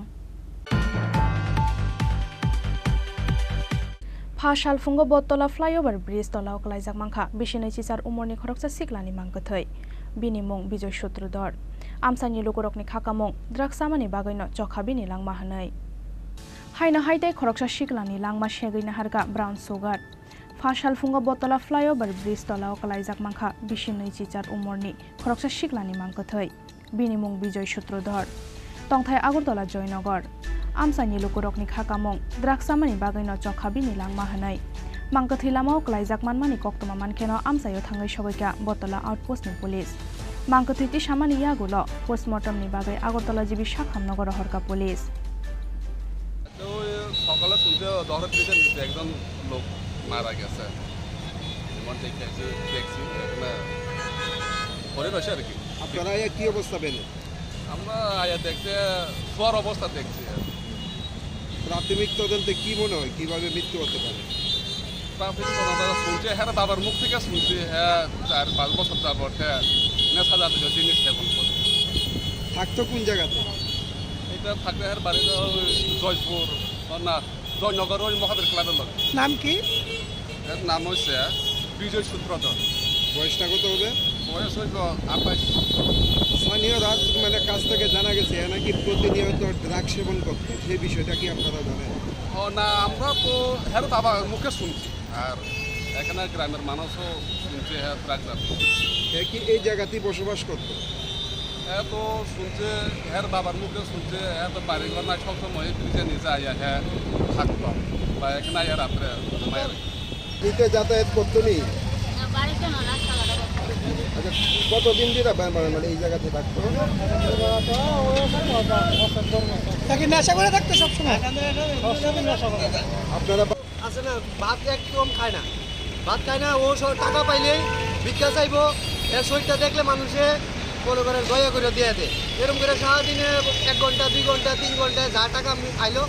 फाशाल फुंगो बतला फ्लाईओवर ब्रिज तलाव कलाइजाक मांखा बिसिनै चिचार उमरनि खरकसा सिक्लानि मांगथै बिनि मुं बिजय सूत्रधर आमसानि लोकरकनि खाकामुं द्रागसामानि बागैनो चखाबिनि लांमा हनै हाइना हाइदै खरकसा सिक्लानि लांमा सेगैना हारगा ब्राउन सुगार फाशाल फुंगो बतला फ्लाईओवर ब्रिज तलाव कलाइजाक मांखा बिसिनै चिचार उमरनि खरकसा सिक्लानि मांगथै बिनि मुं बिजय सूत्रधर तंथाय आगरतला जयनगर आमसानि लोकरकनि खाकामुं द्रागसामानि बागैनो चखाबिनि लांमा हनै मांगथै लामाव कलाइजाक मानमानि कक्तमा मानखेनो आमसायो थाङै सगैका बतला आउटपोस्टनि पुलिस मांगथै तिसामानि यागुलो पोस्टमर्टमनि बागै आगरतला जिबि साखाम नगर हरका पुलिस সকালে শুনতে দহরের দিকে একজন লোক মারা গেছে যেমন দেখছি এখানে পরে রয়েছে আর কি আপনারা কি অবস্থা পেলেন আমরা আয়া দেখতে শোয়ার অবস্থা দেখছি প্রাথমিক তদন্তে কি মনে হয় কিভাবে মৃত্যু হতে পারে প্রাথমিক তদন্ত শুনছে হ্যাঁ বাবার মুখ থেকে শুনছি হ্যাঁ 4-5 বছর যাবত হ্যাঁ নেশা জাতীয় জিনিস সেবন করে থাকতো কোন জায়গাতে এটা থাকলে হ্যাঁ বাড়িতে জয়পুর না জয়নগর ওই মহাবীর ক্লাবের লোক নাম কি এর নাম হচ্ছে বিজয় সূত্রধর বয়সটা কত হবে বয়স হইল 28 স্থানীয়রা মানে কাছ থেকে জানা গেছে নাকি প্রতিনিয়ত ড্রাগ সেবন করতো সেই বিষয়টা কি আপনারা জানেন ও না আমরা তো হ্যাঁ বাবার মুখে শুনছি আর এখানে গ্রামের মানুষও শুনছে হ্যাঁ ড্রাগ কি এই জায়গাতেই বসবাস করতো হ্যাঁ তো শুনছে হ্যাঁ বাবার মুখে শুনছে হ্যাঁ তো বাড়িঘর না সবসময় ব্রিজে নিচে আইয়া হ্যাঁ থাকতো বা এখানে আইয়া রাত্রে মায়ের দিতে যাতায়াত করতো নি আচ্ছা কতদিন দিয়ে মানে এই জায়গাতে থাকতো নেশা করে থাকতো সবসময় আপনারা আছে না ভাত একদম খায় না ভাত খায় না ও টাকা পাইলে ভিক্ষা চাইবো এর শরীরটা দেখলে মানুষে মনে করেন দয়া করে দিয়ে দেয় এরকম করে সারাদিনে 1 ঘন্টা 2 ঘন্টা 3 ঘন্টা যা টাকা আইলো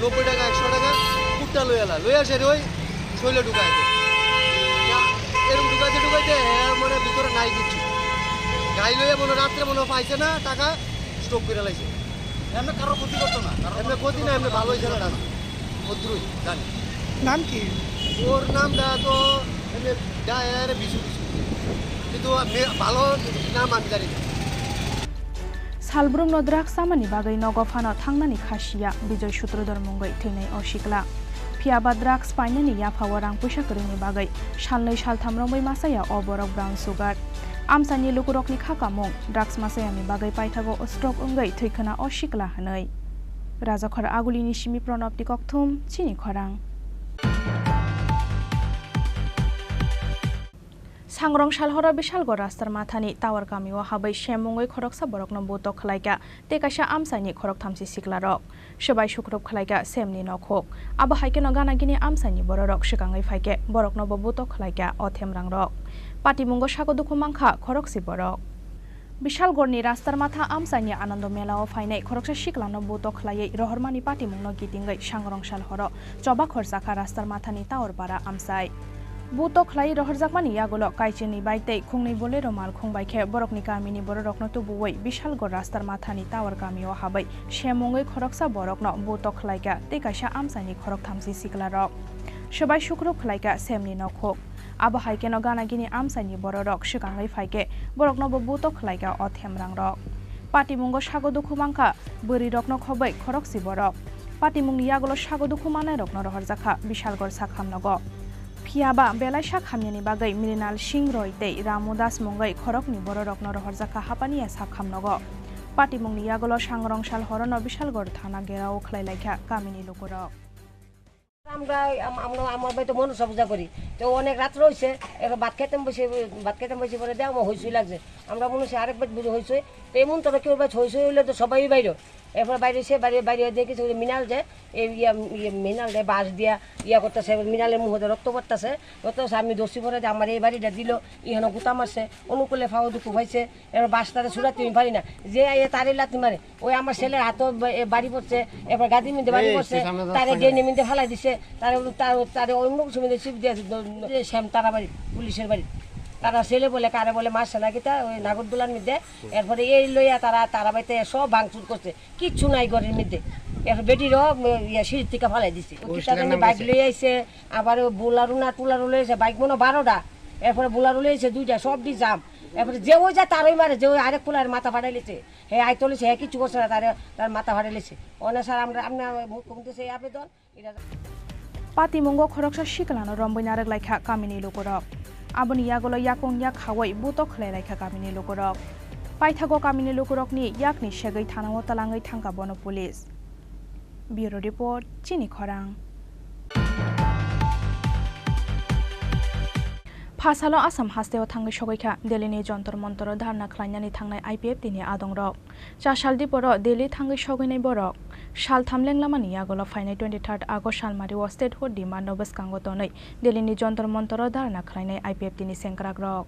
90 টাকা 100 টাকা কুটটা লই আসে ওই শৈলে ঢুকায় এরকম ঢুকাইতে মানে ভিতরে নাই কিছু গাই লইয়া মনে রাত্রে মনে পাইছে না টাকা স্টক করে লাইছে এমনি কারো ক্ষতি করতো না, এমনি ক্ষতি না, এমনি ভালোই ছেলেটা ভদ্রই জানি। নাম কি ওর নামটা তো এমনি বিশু বিশু, কিন্তু ভালো নাম আমি জানি না। सालब्रुमनो ड्राग्स सामानि बागै नगफानो थांनानि खासिया बिजय सूत्रधर मुंगै थैनाय असिक्ला फियाबा ड्राग्स पाइनानि याफाव रां पैसा करिनि बागै सालनै सालथाम रंबै मासाया अबरक ब्राउन सुगार आमसानि लुकुरकनि खाकामुं ड्राग्स मासायानि बागै पाइथागो स्ट्रक उंगै थैखोना असिक्ला हनै राजाखर आगुलिनि सिमि प्रणबनि कक्थुम चिनि खरां सांग्रं सालहरा बिशालगड़ रास्तार माथानि टावर गामियाव हाबै शेमुङै खरकसा बरकनो बोतक खलायगा तेकाशा आमसानि खरक थामसि सिक्लारक सबाय सुख्रब खलायगा सेमनि नखक आबो हाइकेनो गानागिनि आमसानि बररक सिगाङै फाइके बरकनो बोतक खलायगा अथेम रांरक पाटिमुंगो सागो दुखु मांखा खरकसि बरक बिशालगड़नि रास्तार माथा आमसानि आनन्द मेलाव फाइनाय खरकसा सिक्लानो बोतक खलायै रहरमानि पाटिमुंनो गिदिङै सांग्रं सालहर चबा खरसाखा रास्तार माथानि टावर पारा आमसाय बुतो खलाई रहरजाकमानि यागुलो काइचिनि बाइतै खुंनै बोलेरो माल खुंबायखे बरकनि गामिनि बररकनो तुबुवै बिशालगड़ रास्तार माथानि टावर गामियाव हाबै शेमुङै खरकसा बरकनो बुतो खलायगा तेकाशा आमसानि खरक थामसि सिक्लारक सबाय सुख्रुब खलायगा सेमनि नखक आबो हाइकेनो गानागिनि आमसानि बररक सिगाङै फाइके बरकनो बुतो खलायगा अथेम रांरक पाटिमुंगो सागो दुखु मांखा बोरि रकनो खबै खरकसि बरक पाटिमुंनि यागुलो सागो दुखु मानाय रकनो रहरजाखा बिशालगड़ साखामनगो फियाबा बेलाइसा खामियानि बागै मृणाल सिंह रयतै रामदास मुंगै खरकनि बररकनो रहरजाखा हापानिया साखामनगो पाटिमुंनि यागुलो सांग्रं सालहरनो बिशालगड़ थाना गेराव खलायलायखा गामिनि लोकरक আমরা আমার বাড়িতে মনসা পূজা করি তো অনেক রাত্র হয়েছে এবার ভাত খেতে বসে পরে দেখ আমার হইসই লাগছে আমরা মনে হচ্ছে আরেক বাড়ি বুঝে হইসই তো এমন তো কেউ বাড়ি হইসই হইলে তো সবাই বাইরে এরপর বাইরে এসে বাইরে দেখেছে মিনাল যায় এই মিনাল দেয় বাঁশ দিয়া ইয়া করতেছে মিনালের মুহূর্তে রক্ত পড়তেছে আমি দোষী পরে যে আমার এই বাড়িটা দিল ইহানো গুতা মারছে অনুকূলে ফাও দুঃখ হয়েছে এবার বাঁশ তারা সুরাতে আমি পারি না যে তারে লাথি মারে ওই আমার ছেলের হাতও বাড়ি পড়ছে এবার গাদি মিনতে বাড়ি পড়ছে তারে ডেনে মিনতে ফালাই দিছে তারে অন্য কিছু মিনতে চিপ দিয়ে শ্যাম তারা বাড়ি পুলিশের বাড়ি তারা ছেলে বলে কারে বলে মারছে না কিতা ওই নাগরদোলার মধ্যে এরপরে এই লইয়া তারা বাড়িতে সব ভাঙচুর করছে কিচ্ছু নাই ঘরের মধ্যে এরপর বেটিরও সিঁড়ির থেকে ফালাই দিছে বাইক লইয়া আইছে আবার বোলারু না টুলারু লইছে বাইক মনে 12টা এরপরে বোলারু লইছে 2টা সব দি জাম এরপরে যে ওই যা তারই মারে যে ওই আরেক পোলার মাথা ফাটাই লিছে হে আইতো লিছে হে কিছু করছে না তার মাথা ফাটাই লিছে অনেক স্যার আমরা মুখ্যমন্ত্রী সেই আবেদন এটা पाटिमुंगो खरकसा सिक्लानो रम्बै नारक लायखा गामिनि लोकरक आबोनि यागुलो याकं याक खावै बुतो खलायलायखा गामिनि लोकरक पाइथागो गामिनि लोकरकनि याकनि सेगै थानाव तलाङै थांगा बनो पुलिस ब्युरो रिपोर्ट चिनि खरां फासालो आसाम हास्तेयाव थांगै सगैखा दिल्लीनि जन्तर मन्तर धारना खालायनानै थांनाय आइपिएफ दिनि आदंरक चाशालदि बर दिल्ली थांगै सगैनाय बरक साल थामलेंलामानि यागुलो फाइनाय 23 आगस्ट सालमारियाव स्टेट हुड डिमान्ड बसकांगो तनै दिल्लीनि जन्तर मन्तर धारना खालायनाय आइपिएफ दिनि सेंग्राग्रक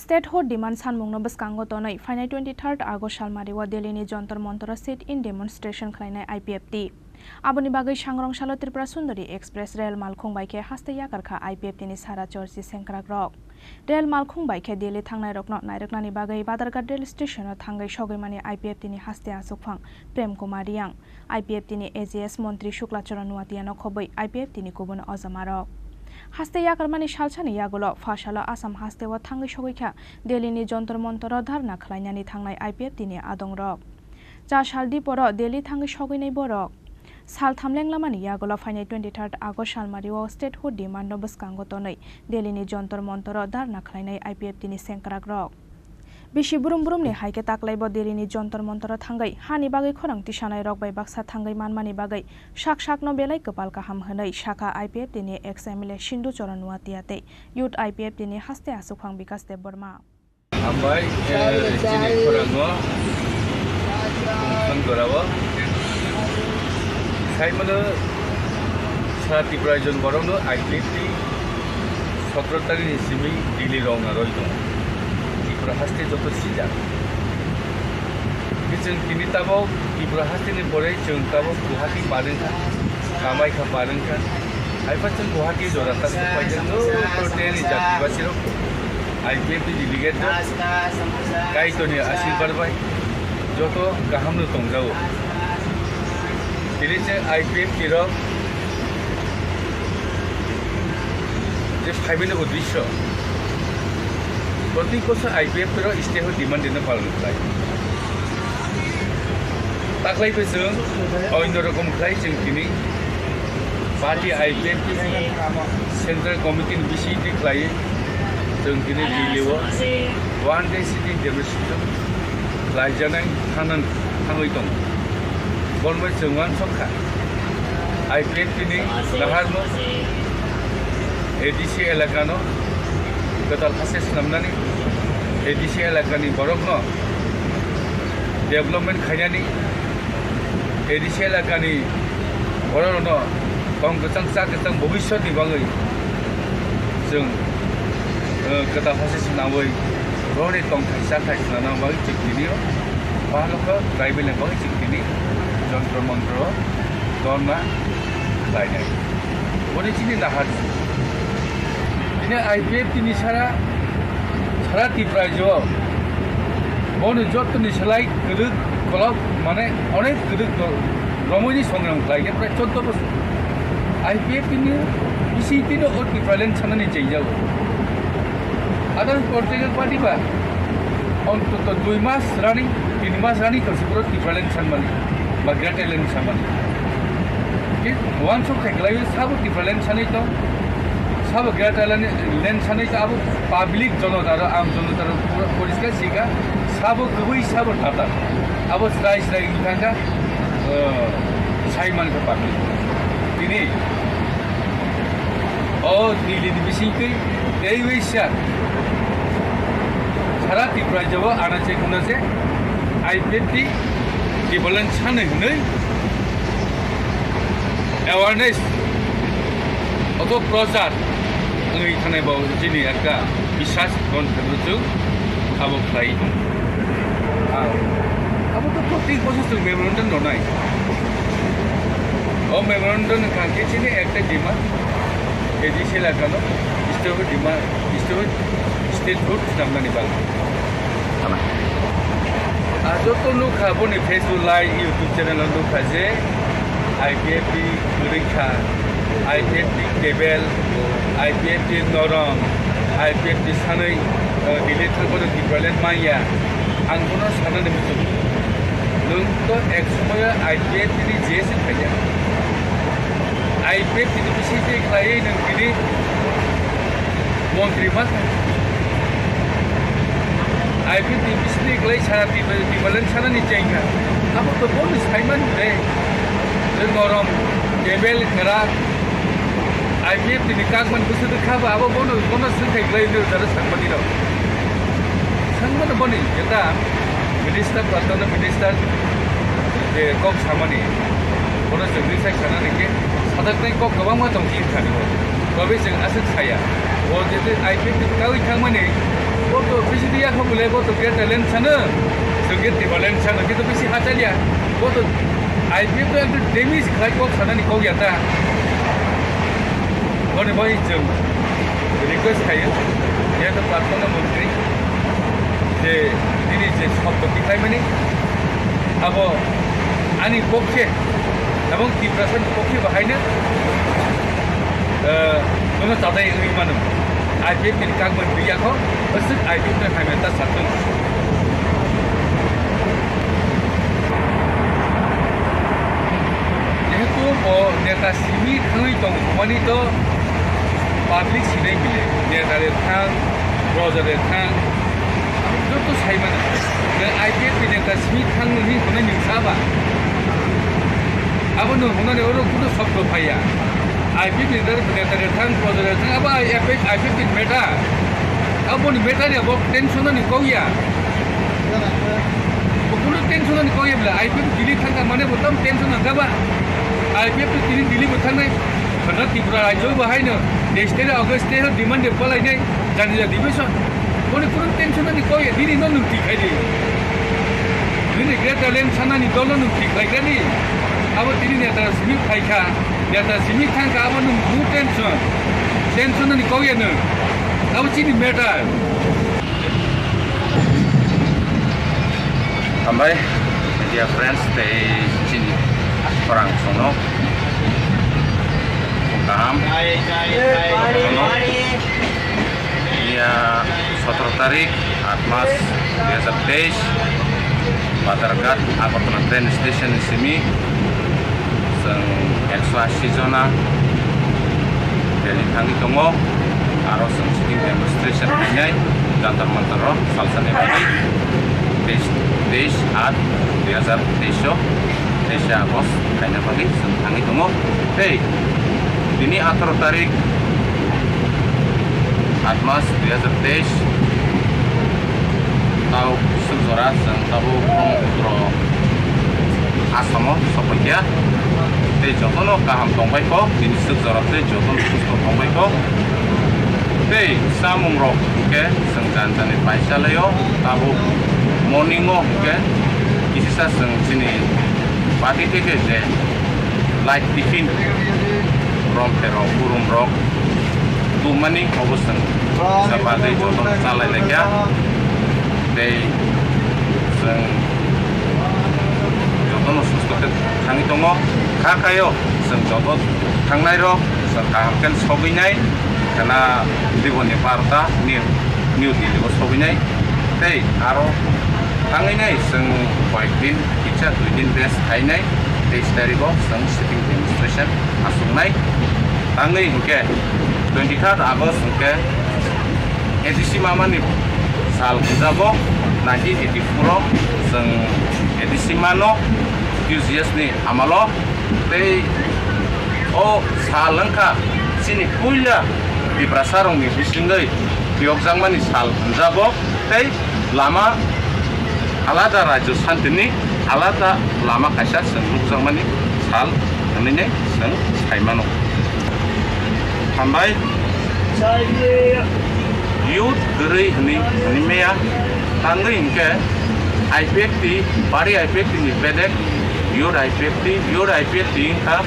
स्टेट हुड डिमान्ड सानमुंनो बसकांगो तनै फाइनाय 23 आगस्ट सालमारियाव दिल्लीनि जन्तर मन्तर सिट इन डेमनस्ट्रेशन खालायनाय आइपिएफ दि आबोनि बागै सांग्रं सालो त्रिपुरा सुंदरी एक्सप्रेस रेल मालखुं बाइके हास्ते याकारखा आइपिएफ दिनि सारा चर्चि सेंग्राग्रक रेल मालखुं बाइके दिल्ली थांनाय रकनो नायरकनानि बागै बादारघाट रेल स्टेशनाव थांगै सगैमानि आइपिएफ दिनि हास्ते आसुखफां प्रेम कुमार रियां आइपिएफ दिनि एजीएस मन्त्री शुक्लाचरण नुवातियानो खबै आइपिएफ दिनि गुबुन अजमारक हास्ते याकारमानि सालसानि यागुलो फासालो आसाम हास्तेयाव थांगै सगैखा दिल्लीनि जन्तर मन्तर धारना खालायनानै थांनाय आइपिएफ दिनि आदंरक जा सालदि बर दिल्ली थांगै सगैनाय बरक साल थामलेंलामानि यागुलो फाइनाय 23 आगस्ट सालमारियाव स्टेट हुड डिमान्ड बसकांगो तनै दिल्लीनि जन्तर मन्तर धारना खालायनाय आइपिएफ दिनि सेंग्राग्रक बिसि बुरुम बुरुमनि हाइके ताकलायबो दिल्लीनि जन्तर मन्तर थांगै हानि बागै खरं तिसानाय रक बाय बाक्सा थांगै मानमानि बागै साक बेलाय कपाल गाहाम होनै शाखा आइपिएफ दिनि एक्स एमएलए सिन्धु चरण नुवातियाते युथ आइपिएफ दिनि हास्ते आसुखां विकास देव बर्मा आमबाय चिनि खरांगो संगराव साइमनो सा त्रिपुरा जन बरनो आइपिएफनि 17 तारिखनि सिमि दिल्ली रंना रय दं त्रिपुरा हास्ते जत सिजा जों दिनै ताबाव त्रिपुरा हास्तेनि बरै जों ताबाव गुवाहाटी बारंखा कामाख्या बारंखा आइफा जों गुवाहाटी जराता सफायजों टोटेलि जातिबासिराव आइपिएफनि डेलिगेट गाइतनि आशीर्बाद बाय যত গাহামनो दंजावो दिनै IPF गिरो যে फाइभनि उद्देश्य प्रति बছर IPF गिरो स्टेट डिमांड दिन पालन खालाय दाख्लैबो जों अन्य रकम खालाय जों दिनै पार्टी IPF सेंट्रल कमिटि बिसिटि खालाय जों दिनै दिल्लीआव वन डे सिटिं डेमोन्स्ट्रेशन लायजानाय थाङै दं बनमै जोंवान सरखा IPF दिनै लाहारनो ADC एलाकानो गोदाल फासे स्नामनानै ADC एलाकानि बरकनो डेभलपमेन्ट खायनानै ADC एलाकानि बरकनो गाव गोजां भबिष्यतनि बागै जों गोदाल फासे स्नामै रौनि दं थाइसा थाइस्लाना बागै जों दिनै बाहालखौ रायबेलें बागै जों दिनै जन्त्र मन्त्र दरमा लायनाय बनिथिनि नाहार दिनै IPF दिनै सारा त्रिपुरा रायजोआव बनो जतनि सोलाय गोदोक गलब माने अनेक गोदोक रमैनि संग्राम खालायनो प्राय 14 बोसोर IPF दिनै बिसिटिनो त्रिपुरालेण्ड साननानै जायजाव आदार पलिटिकल पार्टी बा অন্তত 2 মাস রানিং 3 মাস রানিং করছে পুরো त्रिपुरालेण्ड सानमानि बा ग्रेटारलेण्ड सानमानि वान सम खायगलाय साबो त्रिपुरालेण्ड सानै दं साबो ग्रेटारलेण्ड सानै तो अब पाब्लिक जनता आरो आम जनता परिष्कार सिगा साबो गुबै साबो थाता अब स्राय स्राय इखांगा साइमान का पाब्लिक दिनै ओ दिल्ली बिसिकै दैवैसा सारा त्रिपुरा जब आनाचे कुनाचे IPF टी डेभलपमेन्ट सानै हनै एवारनेस अथ प्रचार ओइ थानाय बाव दिनै आका बिसास गन्थबजों खाबु खालायो अब तो प्रत्येक बছর जों मेमोरेन्डाम दनाय ओ मेमोरेन्डाम खांखेथिनि एकटा डिमान्ड ADC एलाकानो स्टेट फुड नामनानै बाल जत नुखा बनि फेसबुक लाइव यूट्यूब चैनल नुखा जे IPF नि रैखा IPF नि टेबल IPF नि नरम IPF नि सानै डिलेटफोरखौ त्रिपुरालेण्ड माइया आंखौनो साननानै मिथियो नोंथ' एक समय IPF नि जेसे फैया IPF नि बिसिटि खालायै नों दिनै मन्त्रि मा IPF नि बिसिटि खालाय सारा त्रिपुरालेण्ड साननानै जायगा अब तो बन साइमान दे नरम टेबल करा IPF नि कागमन बुसुद खाबा अब बन संखाय ग्लायनो जरा सांबानि र सांबान बनि एटा मिनिस्टार प्रधान मिनिस्टार जे कक सामानि बन जोंनि साइ सानानै के सादाकनाय कक गोबां मा दं कि खानि तबे जों आसे खाया ओ जे IPF नि कावै थांमानि गत बिसिदिया खबले गत ग्रेटारलेण्ड सानो जों त्रिपुरालेण्ड सानो किन्तु बिसि हाजालिया गत IPF तो एकदम डेमेज खालाय कक सानानै कौयाता बने भाई जों रिक्वेस्ट खायो जेहेतु प्रार्थना मन्त्री जे दिनै जे शब्द दिखायमानि अब आंनि पक्षे এবং त्रिपुरानि पक्षे बाहायनो नोङो जाथाय ओरैमानो IPF नि कागमन गैयाखौ ओसोर IPF नि हायमेन्टा सारदों जेहेतु नेता सिमि थाङै दं मानि तो पाब्लिक सिनाय मिले नेतारे थां ब्रजारे थां जत साइमान IPF नि नेता सिमि थांनि होनाय नोंसाबा अब नों होनानै अरो कुनु शब्द फाया IPF नि नेतारे थां ब्रजारे थां अब IPF नि मेटा अब नि मेटा ने अब टेंशन नि कौया कुनु टेंशन नि कौया बला IPF दिल्ली थांगा माने बतम टेंशन नगाबा IPF दिनै दिल्ली बोथांनाय खना त्रिपुरा राज्यो बाहायनो नेक्स्ट अगस्त डिमान्ड देबालायनाय जानिजा डिभिजन बने कुनु टेंशन नि कौया दिनै न नों थिखायदि दिनै ग्रेटारलेण्ड सानानि दल नों थिखायग्रानि अब दिनै नेता सिमि फायखा नेता सिमि थांगा अब नों बु टेंशन नि कौया नों अब चिनि मेटार ओमफ्राय Dear friends, stay Chini Khorang Tripura. Kaham. Dia 17 tarik 8 Maret 2023 Batargat apartemen train station sini seng 180 jona dari tangi tongo aro seng sitting demonstration hanyai jantar mantaro salsane bagi desh 8 2023 Agos kayaknya bagi seng tangi tongo hey ini 18 tarik 8 Maret 2023 tahu sejora seng tahu pro asamo sopotia te jotono kaham tongbai ko ini sejora te jotono susto tongbai ko te samung rok ke seng janjane paisa leyo tahu morningo ke kisisa seng sini pati teke je light tiffin rom pero kurung rok tumani oboseng sebagai jotono salai lekya they seng jotono susto tangi tongo kakayo seng jotot tangnai ro seng kahamken sobinai karena diboni parta new Delhi go sobinai tei aro tanginai seng koekdin kicha 2 din bes kainai tei starigo seng sitting demonstration asungnai tangi hingke 23 Agos hingke edisi mamani sal jago 1984 seng edisi mano enthusiast ni amalo tei o salangka sini puila di prasarong ni bisingai diokjang mani sal jago tei lama alada rajo santini alada lama kaisa seng rukjang mani sal ini seng saimano tambai youth geri ni mea tangri hingke IPFT bari IPFT ni bedek youth IPFT ka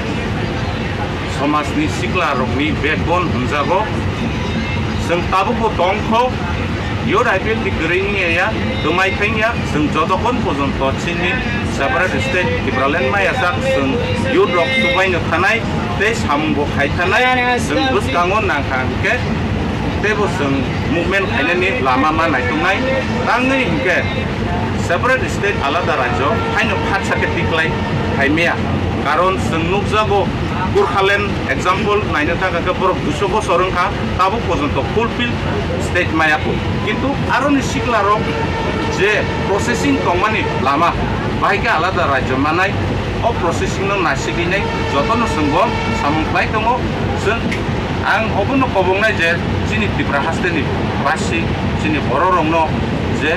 somas ni sikla rok ni backbone hunjago seng tabu ko tongko youth IPFT geri ni ya dumai thengya seng jodokon pojonto chini separate state Tibralen maya sak seng youth rok subai no thanai te sambo khai thanai seng buskangon nangkhang ke tebo seng movement kainani lama ma naitungai tangi hingke separate state alada rajo haino phatsa ke tiklai haimia karon seng nukjago Kurhalen example naina taka ke borok 200 bosor ka tabu pojonto fulfill state mayaku kintu aroni sikla rok je processing tongmani lama bahike alada rajo manai o processing no nasiginai jotono senggo samungklai tongo seng ang obono kobongnai je Chini Tripura hasteni basi Chini Khorang no je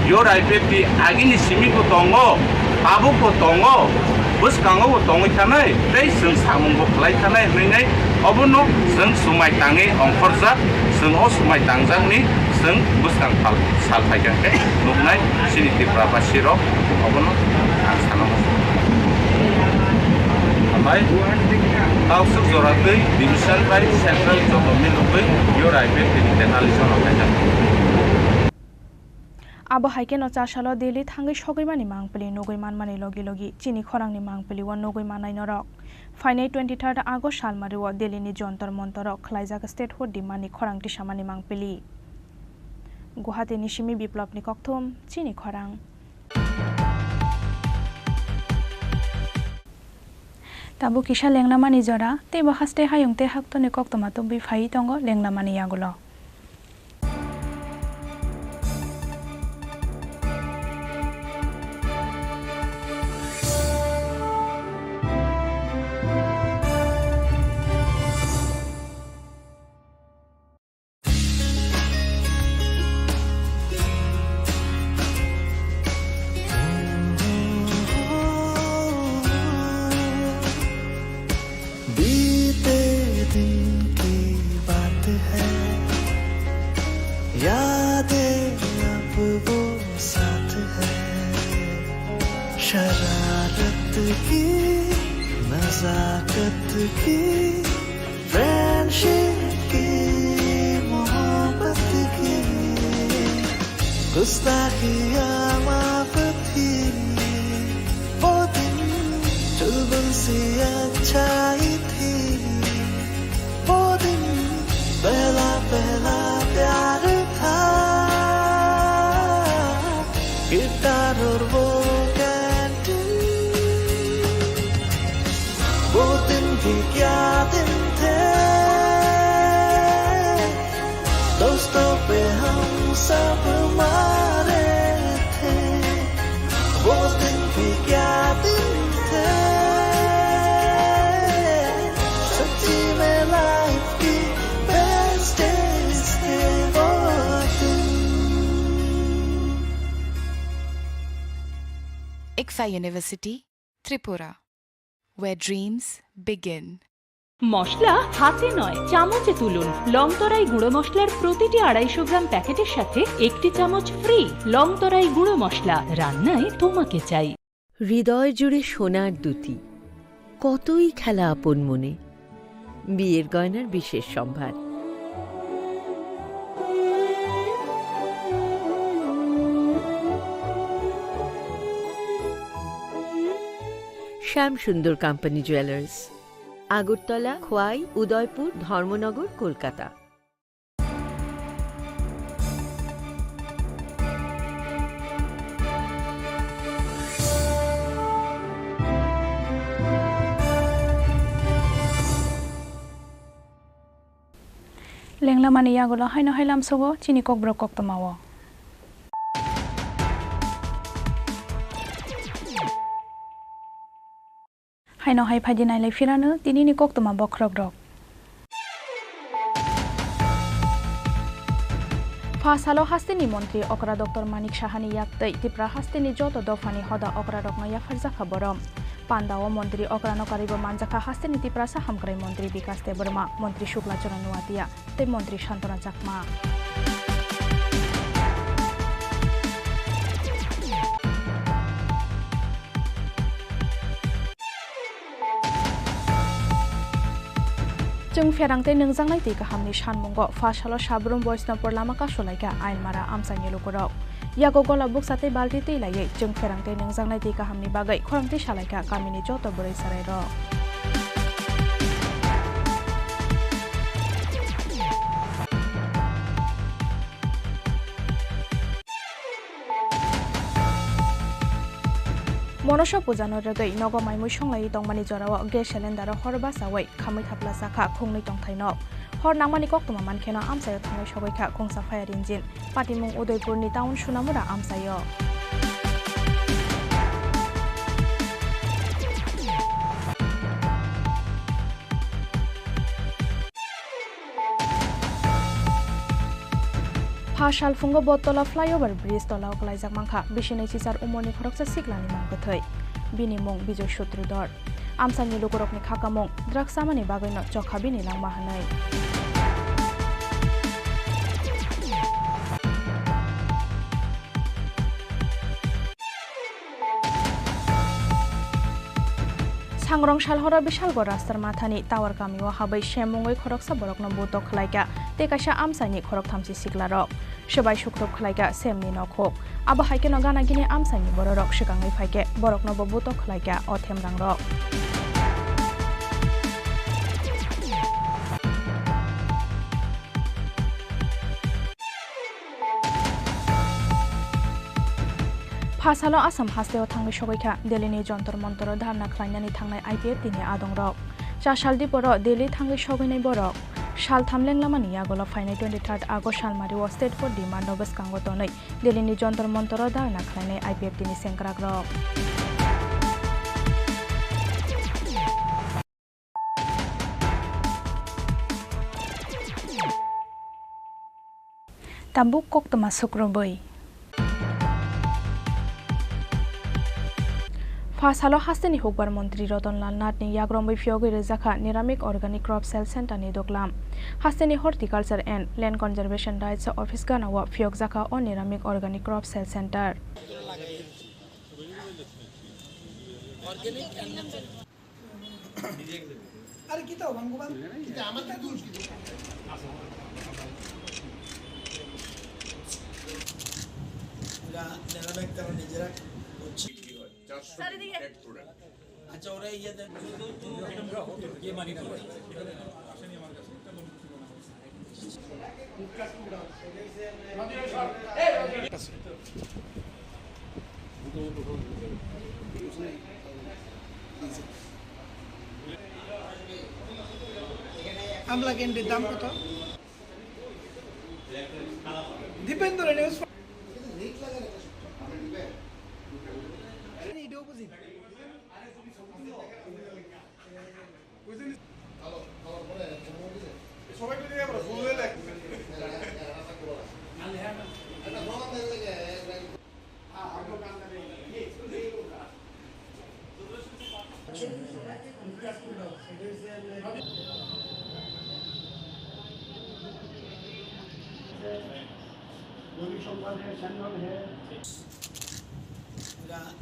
yor IPFT agini simi ko tongo abu ko tongo bus kango ko tongo thanai tei seng samung bo khlai thanai nai obono seng sumai tangi ongkhorjak seng o sumai tangjak ni seng bus kang phal sal phaikan ke nuknai Chini Tripura basi ro obono ang sanamo amai tau sejorate division by central government lokai yor IPFT ni denalisation okaja abo haike no chasalo Delhi thangai sogrimani mangpili nogoi manmani logi Chini Khorang ni mangpili wa nogoi manai norok fainai 23 Agos salmari wa Delhi ni jontor montorok khlaijak state hood dimani Khorang tisamani mangpili Guwahati ni simi biplop ni kokthum Chini Khorang tabu kisha lengnamani jora te bahaste hayung te hakto ne koktoma to bi phai tongo lengnamani yagulo यादें अब वो साथ है शरारत की नजाकत की friendship की मोहब्बत की गुस्ताखियाँ माफ थी तुमसे अच्छाई थी वो दिन पहला पहला प्यार था गिटार और वो कैंटीन वो दिन भी क्या दिन थे दोस्तों पे हम सब मारे थे वो दिन भी क्या दिन थे सच्ची में लाइफ की बेस्ट डेज थे वो दिन Ikfa University, Tripura, where dreams begin. মশলা হাতে নয় চামচে তুলুন লংতরাই গুঁড়ো মশলার প্রতিটি 250 গ্রাম প্যাকেটের সাথে একটি চামচ ফ্রি লংতরাই গুঁড়ো মশলা রান্নায় তোমাকে চাই। হৃদয় জুড়ে সোনার দুটি কতই খেলা আপন মনে বিয়ের গয়নার বিশেষ সম্ভার। Shyam Sundar company jewellers, Agartala, Khowai, Udaipur, Dharmanagar, Kolkata. লেংলা মানে ইয়াগুলো হাইনো হাইলাম সগো চিনি kokborok koktamawo হাইনো হাই ফাইদি নাইলাই ফিরানো তিনিনি koktama bokrok rok ফাসালো হাস্তিনি মন্ত্রী অকরা ডক্টর মানিক সাহানি ইয়াকতৈ ত্রিপুরা হাস্তিনি যত দফানি হদা অকরা রকন ইয়াফারজাখা বরম পান্দাও মন্ত্রী অকরানো কারিব মানজাখা হাস্তিনি ত্রিপুরা সাহামগ্রাই মন্ত্রী বিকাশ দেববর্মা মন্ত্রী শুক্লাচরণ নুয়াতিয়া তৈ মন্ত্রী শান্তনা চাকমা जों फेरांते नोंजांनाय दै गाहामनि सानमुंगो फासालो साब्रुम बयस्नपुर लामा कासलायगा आइनमारा आमसानि लुगुराव यागो गला बुकसाते बाल्टी दै लायै जों फेरांते नोंजांनाय दै गाहामनि बागै खरंथि सालायगा गामिनि जत बोरै साराय र मनसा पुजानो रगै नगमाइमु संलायै दंमानि जराव गेस सिलिन्डार हरबा सावै खामै थाप्ला साखा खुंनै दंथायनो हर नांमानि कक्तमा मानखेनो आमसायो थांनाय सगैखा खुंसा फायार इन्जिन पाटिमुं उदयपुरनि टाउन सुनामुरा आमसायो फासाल फुंगो बतला फ्लाइओभार ब्रिज तलाव गलायजाक मांखा बिसिनै सिसार उमरनि खरकसा सिग्लानि मांगथै बिनि मुं बिजय शत्रुधर आमसानि लुगुरकनि खाका मुं द्रागसामानि बागैनो जखा बिनि लांमा हानै सांग्रं सालहरा बिशालगड़ रास्तार माथानि टावर गामियाव हाबै सेमुङै खरकसा बरकनो बुतो खलायगा तेकाशा आमसानि खरक थामसि सिग्लारक सबाय सुख्रब खलायगा सेमनि नखक आबा हाइकेनो गानागिनि आमसानि बररक सिगाङै फाइके बरकनो बुतो खलायगा अथेमरांरक फासालो आसाम हास्तेयाव थांनाय सगैखा दिल्लीनि जन्तर मन्तर धारना खालायनानै थांनाय आइपिएफ दिनै आदंरक चासालदि बर दिल्ली थांनाय सगैनाय बरक साल थामलेंलामानि आगोलाव फायनाय 23 आगस्ट सालमारियाव स्टेट फर डिमान्ड गोसोखांगो तनै दिल्लीनि जन्तर मन्तर धारना खालायनाय आइपिएफ दिनै सेंग्राग्रक ताबुक कोक्तमा सुक्रबै फासालो हास्तेनि हुकबार मंत्री रतनलाल नाथनि याग्रम्बै फियोगै रोजाखा निरामिक अर्गानिक क्रप सेल सेन्टारनि दग्लाम हास्तेनि horticulture and land conservation rights office गानाव फियोग जाखा अनिरामिक अर्गानिक क्रप सेल सेन्टार আচ্ছা ওরা ইয়ে মানি না আমলা ক্যান্ডির দাম কত ডিপেন্ড করে নিউজ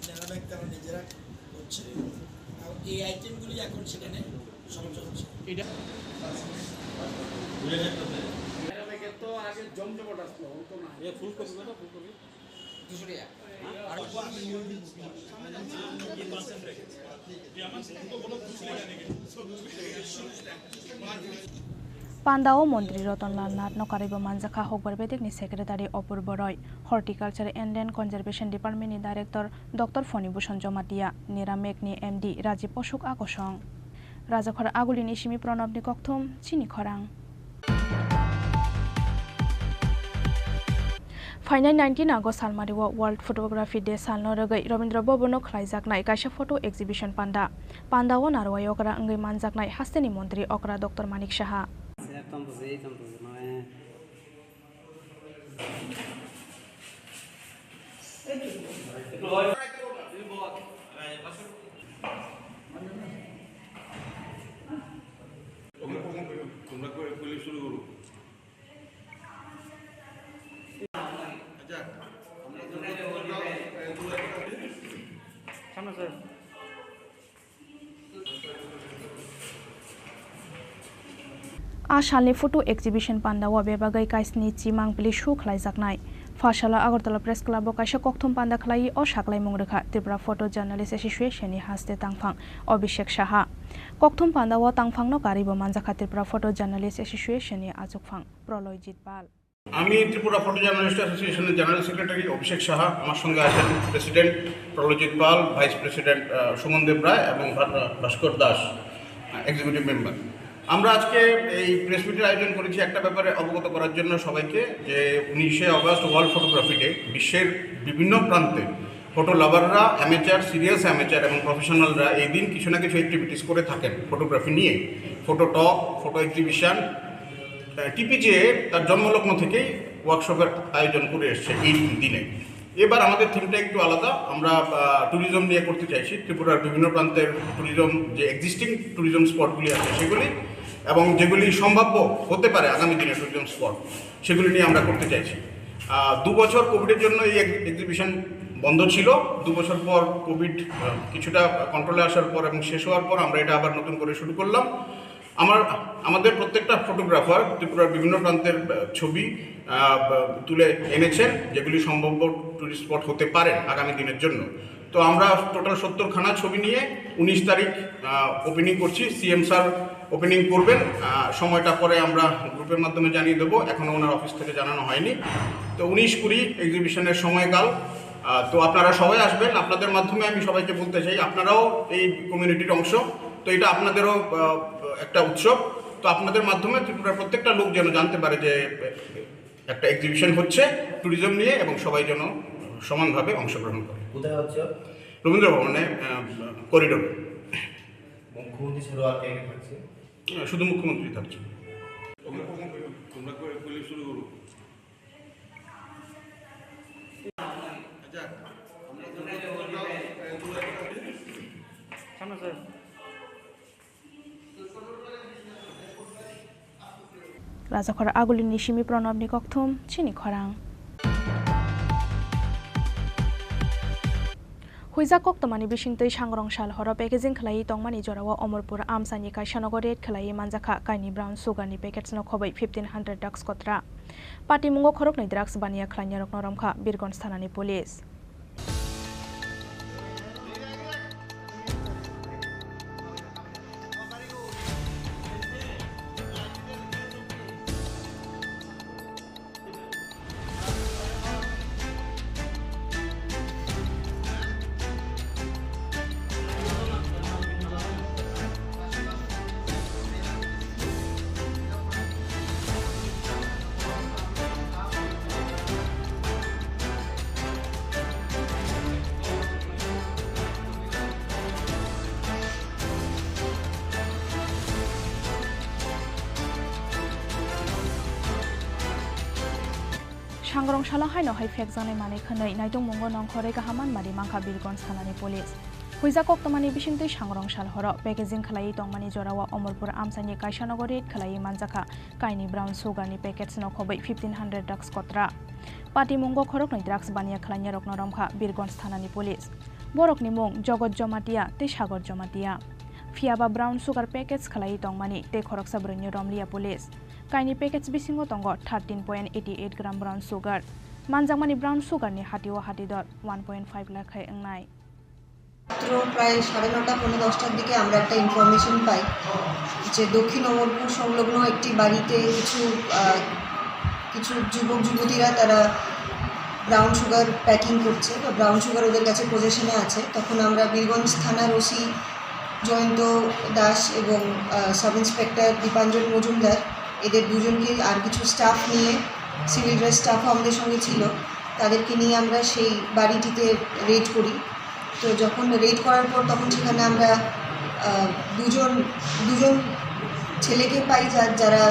যারা তারা নিজেরা করছে আর এই আইটেমগুলি এখন সেখানে সমস্যা হচ্ছে এটা তো আগে জমজমট আসলো তো না ফুলকপি কত ফুলকপি 200 টাকা আর পান্ডাও মন্ত্রী রতনলাল নাথ নকারিব মানজাখা হকবার বেদিকনি secretary Apurba Roy horticulture and land conservation ডিপার্টমেন্টনি ডাইरेक्टर डॉक्टर फणिभूषण जमातिया निरामेकनि एमडी राजीव अशोक आकर्षण राजाखर आगुलिनि सिमी प्रणबनि कक्थुम चिनी खरां फाइनाल 19 आगस्ट सालमारिव वर्ल्ड फटोग्राफी डे सालनो रगै रवीन्द्र भवनो खलाइजाकनाय काइसा फटो एक्जिबिशन पान्डाओ नारवाय अकरा अंगै मानजाकनाय हास्तेनि मन्त्री अकरा डॉक्टर मानिक साहा आसालनि फटो एक्जिबिशन पान्डावा बेबागै काइसनि चिमांपलि शु खलाइजाकनाय फाशाला आगरतला प्रेस क्लाबो काइसा कक्थुम पान्डा खलाई अ साकलाय मुंगरेखा त्रिपुरा फटो जर्नलिस्ट एसोसिएशननि हास्ते तांफां अभिषेक साहा कक्थुम पान्डावा तांफांनो कारिबो मानजाखा त्रिपुरा फटो जर्नलिस्ट एसोसिएशननि आजुकफां प्रलयजित पाल আমি ত্রিপুরা ফটো জার্নালিস্ট অ্যাসোসিয়েশনের জেনারেল সেক্রেটারি অভিষেক সাহা আমার সঙ্গে আছেন প্রেসিডেন্ট প্রলজিৎ পাল ভাইস প্রেসিডেন্ট সুমন দেব রায় এবং ভাস্কর দাস এক্সিকিউটিভ মেম্বার আমরা আজকে এই প্রেস মিটের আয়োজন করেছি একটা ব্যাপারে অবগত করার জন্য সবাইকে যে 19শে আগস্ট ওয়ার্ল্ড ফটোগ্রাফি ডে বিশ্বের বিভিন্ন প্রান্তে ফটো লাভাররা অ্যামেচার সিরিয়াস অ্যামেচার এবং প্রফেশনালরা এই দিন কিছু না কিছু অ্যাক্টিভিটিস করে থাকেন ফটোগ্রাফি নিয়ে ফটো টক ফটো এক্সিবিশন টিপিজে তার জন্মলগ্ন থেকেই ওয়ার্কশপের আয়োজন করে এসছে এই দিনে এবার আমাদের থিমটা একটু আলাদা আমরা ট্যুরিজম নিয়ে করতে চাইছি ত্রিপুরার বিভিন্ন প্রান্তের ট্যুরিজম যে এক্সিস্টিং ট্যুরিজম স্পটগুলি আছে সেগুলি এবং যেগুলি সম্ভাব্য হতে পারে আগামী দিনে ট্যুরিজম স্পট সেগুলি নিয়ে আমরা করতে চাইছি 2 বছর কোভিডের জন্য এই এক্সিবিশন বন্ধ ছিল 2 বছর পর কোভিড কিছুটা কন্ট্রোলে আসার পর এবং শেষ হওয়ার পর আমরা এটা আবার নতুন করে শুরু করলাম আমাদের প্রত্যেকটা ফটোগ্রাফার ত্রিপুরার বিভিন্ন প্রান্তের ছবি তুলে এনেছেন যেগুলি সম্ভাব্য টুরিস্ট স্পট হতে পারে আগামী দিনের জন্য তো আমরা টোটাল 70খানা ছবি নিয়ে 19 তারিখ ওপেনিং করছি সিএম স্যার ওপেনিং করবেন সময়টা পরে আমরা গ্রুপের মাধ্যমে জানিয়ে দেবো এখনও ওনার অফিস থেকে জানানো হয়নি তো 19-20 এক্সিবিশনের সময়কাল তো আপনারা সবাই আসবেন আপনাদের মাধ্যমে আমি সবাইকে বলতে চাই আপনারাও এই কমিউনিটির অংশ তো এটা আপনাদেরও একটা উৎসব তো আপনাদের মাধ্যমে ত্রিপুরার প্রত্যেকটা লোক যেন জানতে পারে যে একটা এক্সিবিশন হচ্ছে ট্যুরিজম নিয়ে এবং সবাই যেন সমানভাবে অংশগ্রহণ করে কোথায় হচ্ছে রবীন্দ্র ভবনে করিডোরে মুখ্যমন্ত্রী ছিল আর কে থাকছে শুধু মুখ্যমন্ত্রী থাকছে তোমরা করে শুরু করো राजाखर आगुलिनि सिमी प्रणबनि कक्थुम चिनी खरां हुइजा कक्तमानि बिसिंतै सांग्रं साल हर पैकेजिं खलाई तंगमानि जराव अमरपुर आमसानि काइसानगर रेट खलाई मानजाखा काइनि ब्राउन सुगारनि पैकेट्स न खबै 1500 ड्राग्स कत्रा पाटिमुंगो खरकनै ड्राग्स बानिया खलाइनि रकन रमखा बिरगन्ज थानानि पुलिस सांग्रंशाला हायनो हाय फेक जानाय माने खनै नायदं मंगो नंखरै गाहामान मारि मांखा बिरगन्ज थानानि पुलिस हुइजा कक्तमानि बिसिंतै सांग्रंशाल हर पैकेजिं खलायै तंमानि जरावा अमरपुर आमसानि कायसानगरि खलायै मानजाखा कायनि ब्राउन सुगारनि पैकेट्स नखबै 1500 ड्राग्स कत्रा पार्टी मंगो खरक नै ड्राग्स बानिया खलायनि रकन रमखा बिरगन्ज थानानि पुलिस बरकनि मुं जगत जमातिया ते सागर जमातिया फियाबा ब्राउन सुगार पैकेट्स खलायै तंमानि ते खरक साब्रनि रमलिया पुलिस कायनि पैकेट्स बिसिंगो तंगो 13.88 ग्राम ब्राउन सुगार मानजाकमानि ब्राउन सुगारनि हातिवा हातिदर 1.5 लाख एंनाय প্রায় 9:30 পৌনে 10টার দিকে আমরা একটা ইনফরমেশন পাই যে দক্ষিণ অমরপুর সংলগ্ন একটি বাড়িতে কিছু যুবক যুবতীরা তারা ব্রাউন সুগার প্যাকিং করছে বা ব্রাউন সুগার ওদের কাছে পজেশনে আছে। তখন আমরা বীরগঞ্জ থানার ওসি জয়ন্ত দাস এবং সাব ইন্সপেক্টর দীপাঞ্জন মজুমদার এদের দুজনকে আর কিছু স্টাফ নিয়ে সিভিল ড্রেস স্টাফও আমাদের সঙ্গে ছিল, তাদেরকে নিয়ে আমরা সেই বাড়িটিতে রেড করি। তো যখন রেড করার পর তখন সেখানে আমরা দুজন ছেলেকে পাই যারা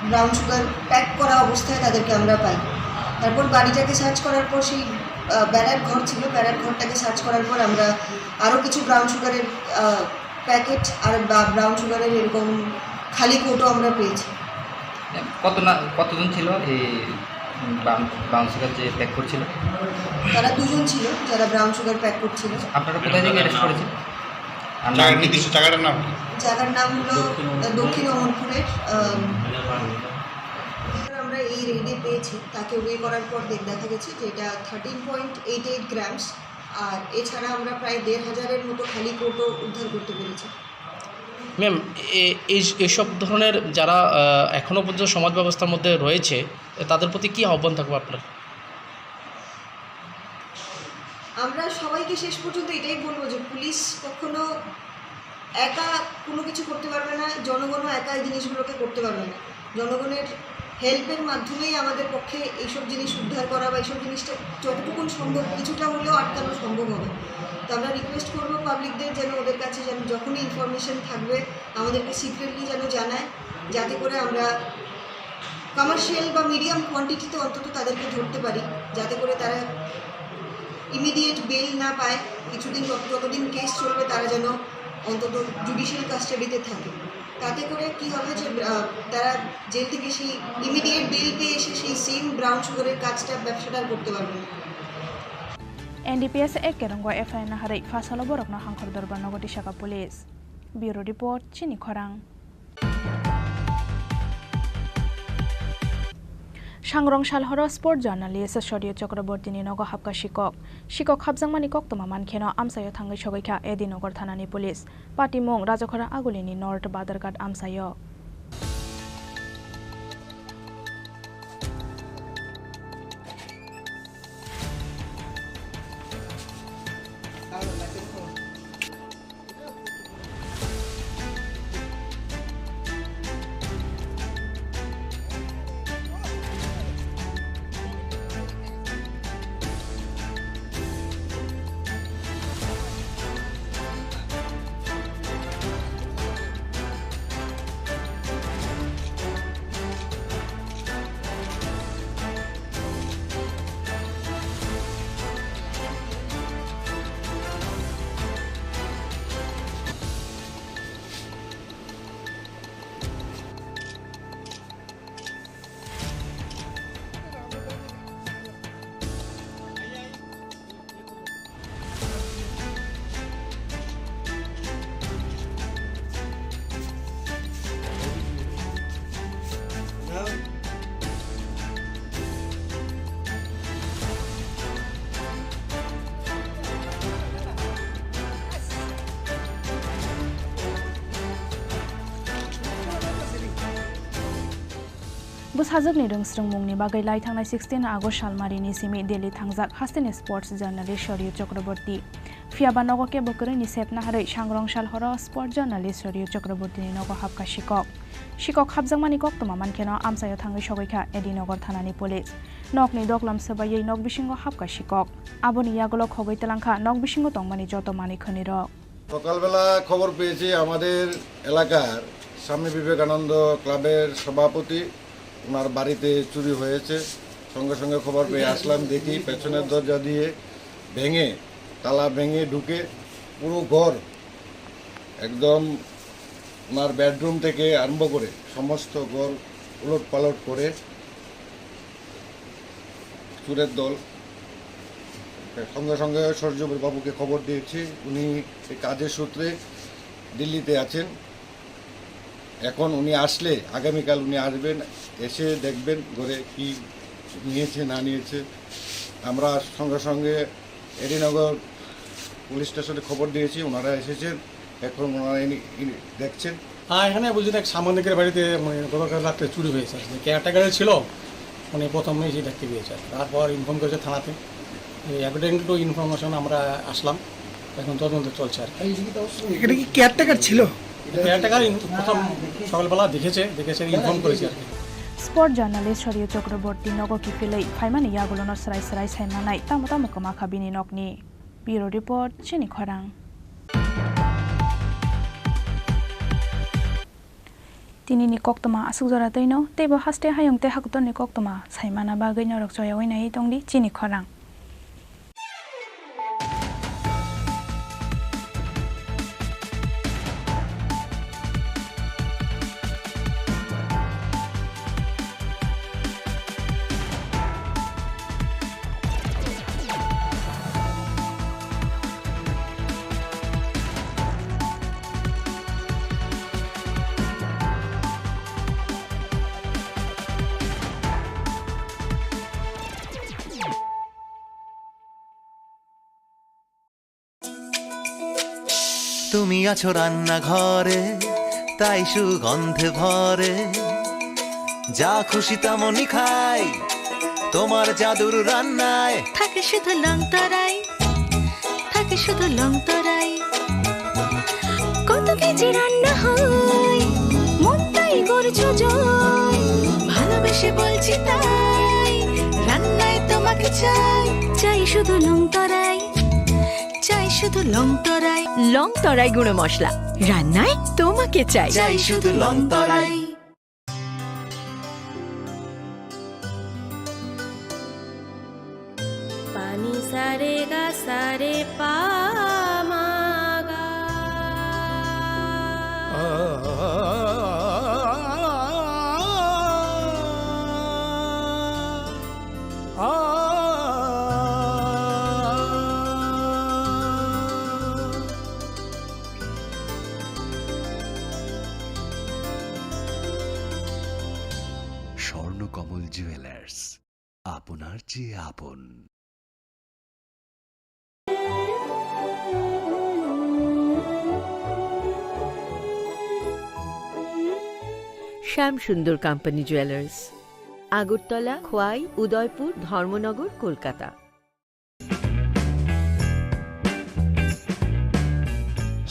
ব্রাউন সুগার প্যাক করা অবস্থায় তাদেরকে আমরা পাই। তারপর বাড়িটাকে সার্চ করার পর সেই বেড়ার ঘর ছিল, বেড়ার ঘরটাকে সার্চ করার পর আমরা আরও কিছু ব্রাউন সুগারের প্যাকেট আর ব্রাউন সুগারের এরকম খালি কোটো আমরা পেয়েছি। কতজন ছিল এই ব্রাউন সুগার যে প্যাক করছিল? তারা দুজন ছিল যারা ব্রাউন সুগার প্যাক করছিল। আপনারা কোথায় থেকে অ্যারেস্ট করেছেন? জায়গার নাম হলো দক্ষিণ অমরপুরের। আমরা এই রেডে পেয়েছি, তাকে ওয়ে করার পর দেখা গেছে যে এটা 13.88 গ্রামস, আর এছাড়া আমরা প্রায় 1500-এর মতো খালি কোটো উদ্ধার করতে পেরেছি। ম্যাম, এইসব ধরনের যারা এখনও পর্যন্ত সমাজ ব্যবস্থার মধ্যে রয়েছে তাদের প্রতি কী আহ্বান থাকবে আপনার? আমরা সবাইকে শেষ পর্যন্ত এটাই বলবো যে পুলিশ কখনো একা কোনো কিছু করতে পারবে না, জনগণও একা এই জিনিসগুলোকে করতে পারবে না। জনগণের হেল্পের মাধ্যমেই আমাদের পক্ষে এইসব জিনিস উদ্ধার করা বা এইসব জিনিসটা যতটুকু সম্ভব কিছুটা হলেও আটকানো সম্ভব হবে। তো আমরা রিকোয়েস্ট করবো পাবলিকদের যেন ওদের কাছে যেন যখনই ইনফরমেশন থাকবে আমাদেরকে সিক্রেটলি যেন জানায়, যাতে করে আমরা কমার্শিয়াল বা মিডিয়াম কোয়ান্টিটিতে অন্তত তাদেরকে ধরতে পারি, যাতে করে তারা ইমিডিয়েট বেল না পায়। কিছুদিন যতদিন কেস চলবে তারা যেন অন্তত জুডিশিয়াল কাস্টাডিতে থাকে। তাতে করে কি হবে যে তারা জেল থেকে সেই ইমিডিয়েট বেল পেয়ে এসে সেই সেম ব্রাউন সুগারের কাজটা ব্যবসাটা করতে পারবে না। NDPS এক কেরঙ্গ FIR নাহারে ফাসালো বরকনা হাঙ্কর দরবার নগরী শাখা পুলিশ। ব্যুরো রিপোর্ট চিনি খরাং। सांग्रंशाल हर स्पोर्ट जार्नालिस्ट शरीय चक्रवर्तीनि नग हाबका शिक्षक हाबजांमानि कक्तमा मानखेनो आमसायो थांगै सगैखा एदिनगर थानानि पुलिस पार्टी मुं राजखरा आगुलिनि नर्थ बादारघाट आमसायो। बुसाजगनि रोंस्रों मुंनि बागै लाई थांनाय 16 आगस्ट सालमारिनि सिमि दिल्ली थांजाक हास्टेनि स्पोर्ट्स जार्नालिस्ट शरीय चक्रवर्ती फियाबा नग के बकरनि सेपना हारै सांग्रंशाल हर स्पोर्ट जार्नालिस्ट शरीय चक्रवर्तीनि नग हाबका शिक्षक हाबजांमानि कक्तमा मानखेनो आमसायो थांगै सगैखा एदिनगर थानानि पुलिस नगनि दगलाम सबायै नग बिसिंगो हाबका शिक्षक आबनि यागल खगै तेलांखा नग बिसिंगो तंमानि जत मानि खनिर সকালবেলা খবর পেয়েছি আমাদের এলাকার স্বামী বিবেকানন্দ ক্লাবের সভাপতি ওনার বাড়িতে চুরি হয়েছে। সঙ্গে সঙ্গে খবর পেয়ে আসলাম, দেখি পেছনের দরজা দিয়ে ভেঙে, তালা ভেঙে ঢুকে পুরো ঘর একদম ওনার বেডরুম থেকে আরম্ভ করে সমস্ত ঘর উলট পালট করে চোরের দল। সঙ্গে সঙ্গে সূর্যবাবুকে খবর দিয়েছি, উনি এই কাজের সূত্রে দিল্লিতে আছেন। এখন উনি আসলে আগামীকাল উনি আসবেন, এসে দেখবেন ঘরে কি নিয়েছে না নিয়েছে। আমরা সঙ্গে সঙ্গে এডিনগর পুলিশ স্টেশনে খবর দিয়েছি, ওনারা এসেছেন, এখন ওনারা দেখছেন। হ্যাঁ, এখানে বুঝলেন এক সাংবাদিকের বাড়িতে গতকাল রাত্রে চুরি হয়েছে, কেয়ারটেকারে ছিল, মানে প্রথমে এসে দেখতে পেয়েছে, তারপর ইনফর্ম করেছে থানাতে। অ্যাকর্ডিং টু ইনফরমেশন আমরা আসলাম, এখন তদন্ত চলছে আর কি। এটা কি কেয়ারটেকার ছিল? কেয়ারটেকার প্রথম সকালবেলা দেখেছে ইনফর্ম করেছে আর কি। স্পোর্ট জার্নালিস্ট সরিয় চক্রবর্তী নগ কিফিলাই ফাইমানি ইয়াগুলোনো সরাই সরাই সাইমানাই তামতা মুকমা খাবিনি নকনি। ব্যুরো রিপোর্ট চিনি খরাং। tinini koktoma asuk jora toino tebo haste hayongte hakutoni koktoma saimana bagui norok joyawai nai tongdi Chini Khorang. তুমি আছো রান্নাঘরে, তাই সুগন্ধে ভরে, যা খুশি তেমনই খাই তোমার জাদুর রান্নায়। থাকে শুধু লং তরাই, থাকে শুধু লং তরাই, কত কেজি রান্না হয় মন তাই করছো জয়, ভালোবেসে বলছি তাই রান্নায় তোমাকে চাই, চাই শুধু লং তরাই, চাই শুধু লং তরাই, লং তরাই গুঁড়ো মশলা রান্নায় তোমাকে চাই, চাই শুধু লং তরাই। পানি সারে গা সারে পা মা গা, স্বর্ণকমল জুয়েলার্স, আপনার চেয়ে আপন। শ্যাম Sundar company jewellers, Agartala, Khowai, Udaipur, Dharmanagar, Kolkata.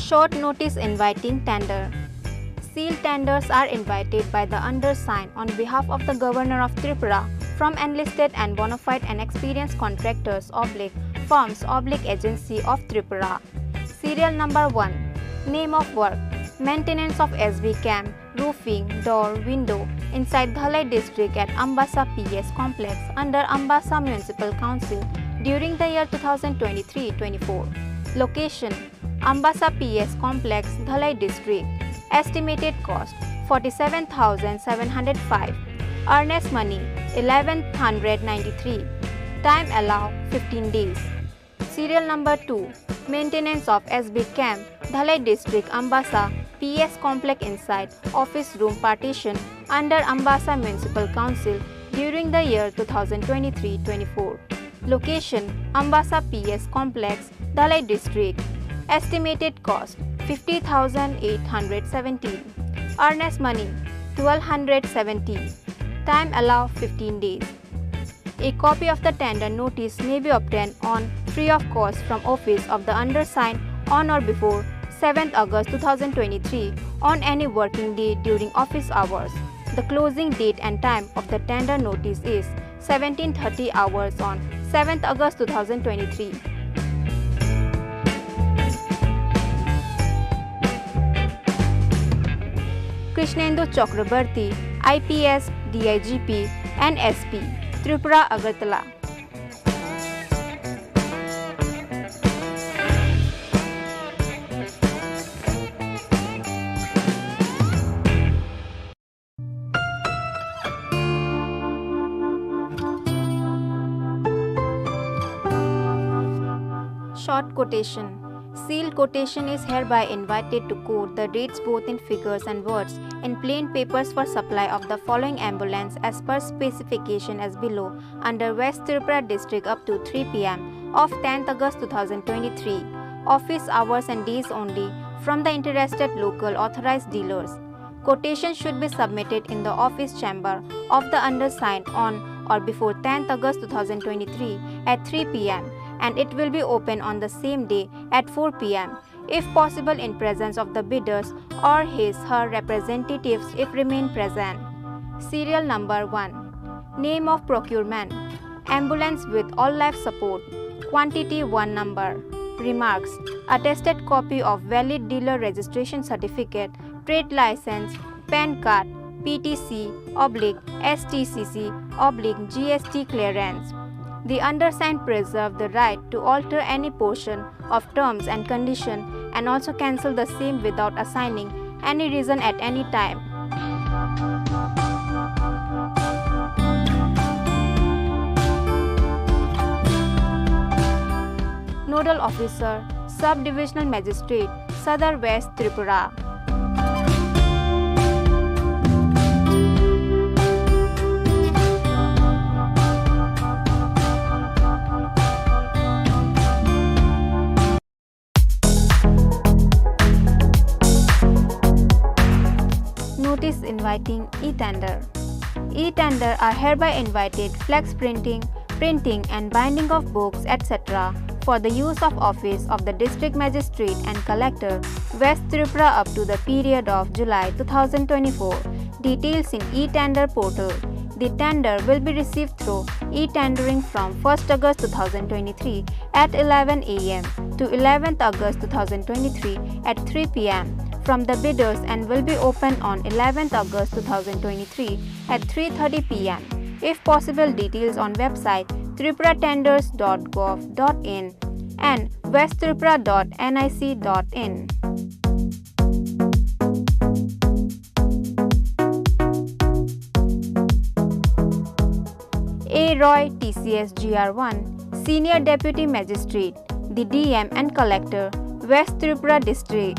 Short notice inviting tender. Sealed tenders are invited by the undersigned on behalf of the Governor of Tripura from enlisted and bona fide and experienced contractors / firms / agency of Tripura. Serial number 1. Name of work: maintenance of SB camp, roofing, door, window inside Dhalai district at Ambassa PS complex under Ambassa Municipal Council during the year 2023-24. Location: Ambassa PS complex, Dhalai district. Estimated cost: 47,705. Earnest money: 1,193. Time allow: 15 days. Serial number 2. Maintenance of SB camp, Dhalai district, Ambassa PS complex inside office room partition under Ambassa Municipal Council during the year 2023-24. Location: Ambassa PS complex, Dhalai district. Estimated cost: 50,817. Earnest money: 1,270. Time allow: 15 days. A copy of the tender notice may be obtained on free of cost from office of the undersigned on or before 7th August 2023 on any working day during office hours. The closing date and time of the tender notice is 17:30 hours on 7th August 2023. Krishnendu Chakrabarti, IPS, DIGP, and SP. Tripura, Agartala. Short quotation. Sealed quotation is hereby invited to quote the rates both in figures and words in plain papers for supply of the following ambulance as per specification as below under West Tripura district up to 3 p.m. of 10th August 2023. Office hours and days only from the interested local authorized dealers. Quotation should be submitted in the office chamber of the undersigned on or before 10th August 2023 at 3 p.m. and it will be open on the same day at 4 p.m. if possible in presence of the bidders or his/her representatives if remain present. Serial number 1. Name of procurement. Ambulance with all life support. Quantity 1 number. Remarks. Attested copy of valid dealer registration certificate, trade license, PAN card, PTC/STCC/GST clearance. The undersigned preserve the right to alter any portion of terms and condition and also cancel the same without assigning any reason at any time. Nodal Officer, Sub-Divisional Magistrate, Sadar West Tripura. Notice inviting e-tender. E-tender are hereby invited flex printing, printing and binding of books, etc. for the use of office of the District Magistrate and Collector, West Tripura up to the period of July 2024. Details in e-tender portal. The tender will be received through e-tendering from 1st August 2023 at 11 a.m. to 11th August 2023 at 3 p.m. from the bidders and will be open on 11th August 2023 at 3:30 p.m. If possible, details on website tripuratenders.gov.in and westtripura.nic.in. A. Roy, TCS GR1, Senior Deputy Magistrate, the DM and Collector, West Tripura District.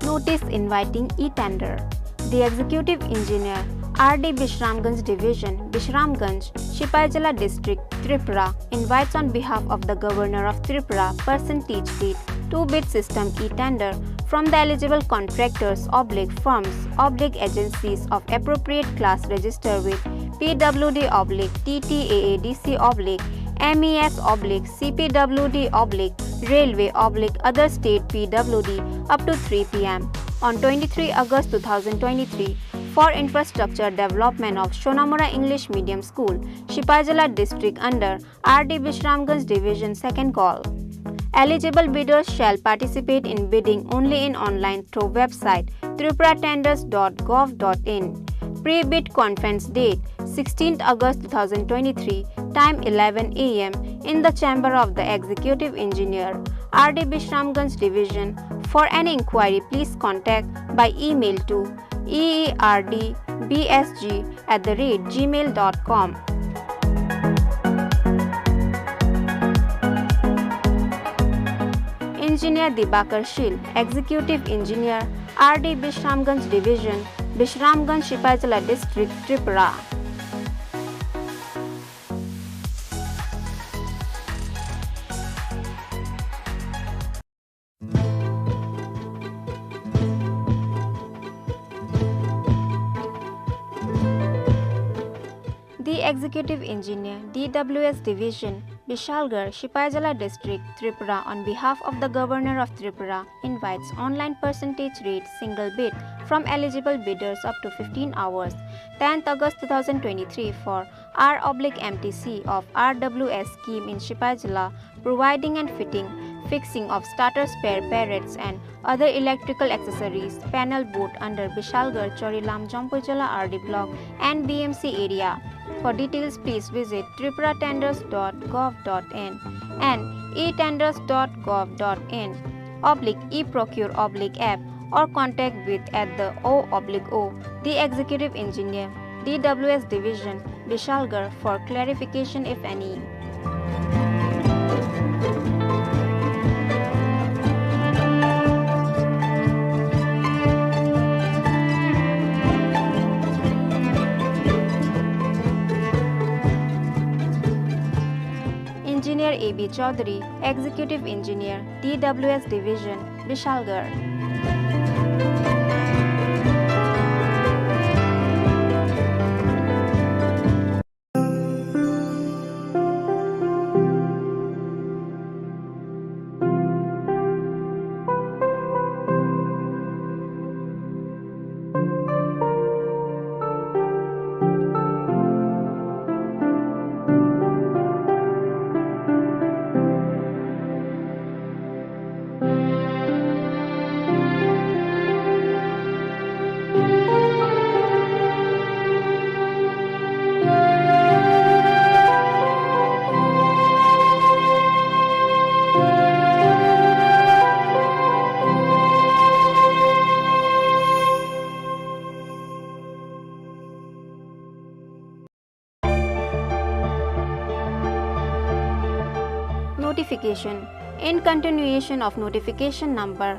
Notice inviting e-tender. The Executive Engineer, RD Bishramganj Division, Bishramganj, Sipaijala District, Tripura, invites on behalf of the Governor of Tripura, percentage rate, 2-bid system e-tender from the eligible contractors/firms/agencies of appropriate class registered with PWD/TTAADC/MES/CPWD/Railway/other state PWD up to 3 p.m. on 23 August 2023 for infrastructure development of Shonamura English Medium School, Sipaijala District under RD Bishramganj Division 2nd call. Eligible bidders shall participate in bidding only in online through website tripuratenders.gov.in. Pre-bid conference date 16th August 2023, time 11 a.m. in the chamber of the Executive Engineer, RD Bishramganj Division. For any inquiry, please contact by email to eerdbsg@gmail.com. Engineer Dibakar Shil, Executive Engineer, RD Bishramganj Division, Bishramganj, Sipaijala District, Tripura. The Executive Engineer, DWS Division, Bishalgarh, Sipaijala District, Tripura, on behalf of the Governor of Tripura, invites online percentage rate single bid from eligible bidders up to 15 hours. 10th August 2023 for R/MTC of RWS scheme in Shipajila, providing and fixing of starter spare parrots and other electrical accessories, panel boat under Bishalgarh, Chorilam, Jampujala RD block and BMC area. For details, please visit tripuratenders.gov.in and etenders.gov.in/eprocure/app or contact with at the O/O, the Executive Engineer, DWS Division, Bishalgarh for clarification if any. Engineer A.B. Chaudhary, Executive Engineer, DWS Division, Bishalgarh. Notification. In continuation of notification number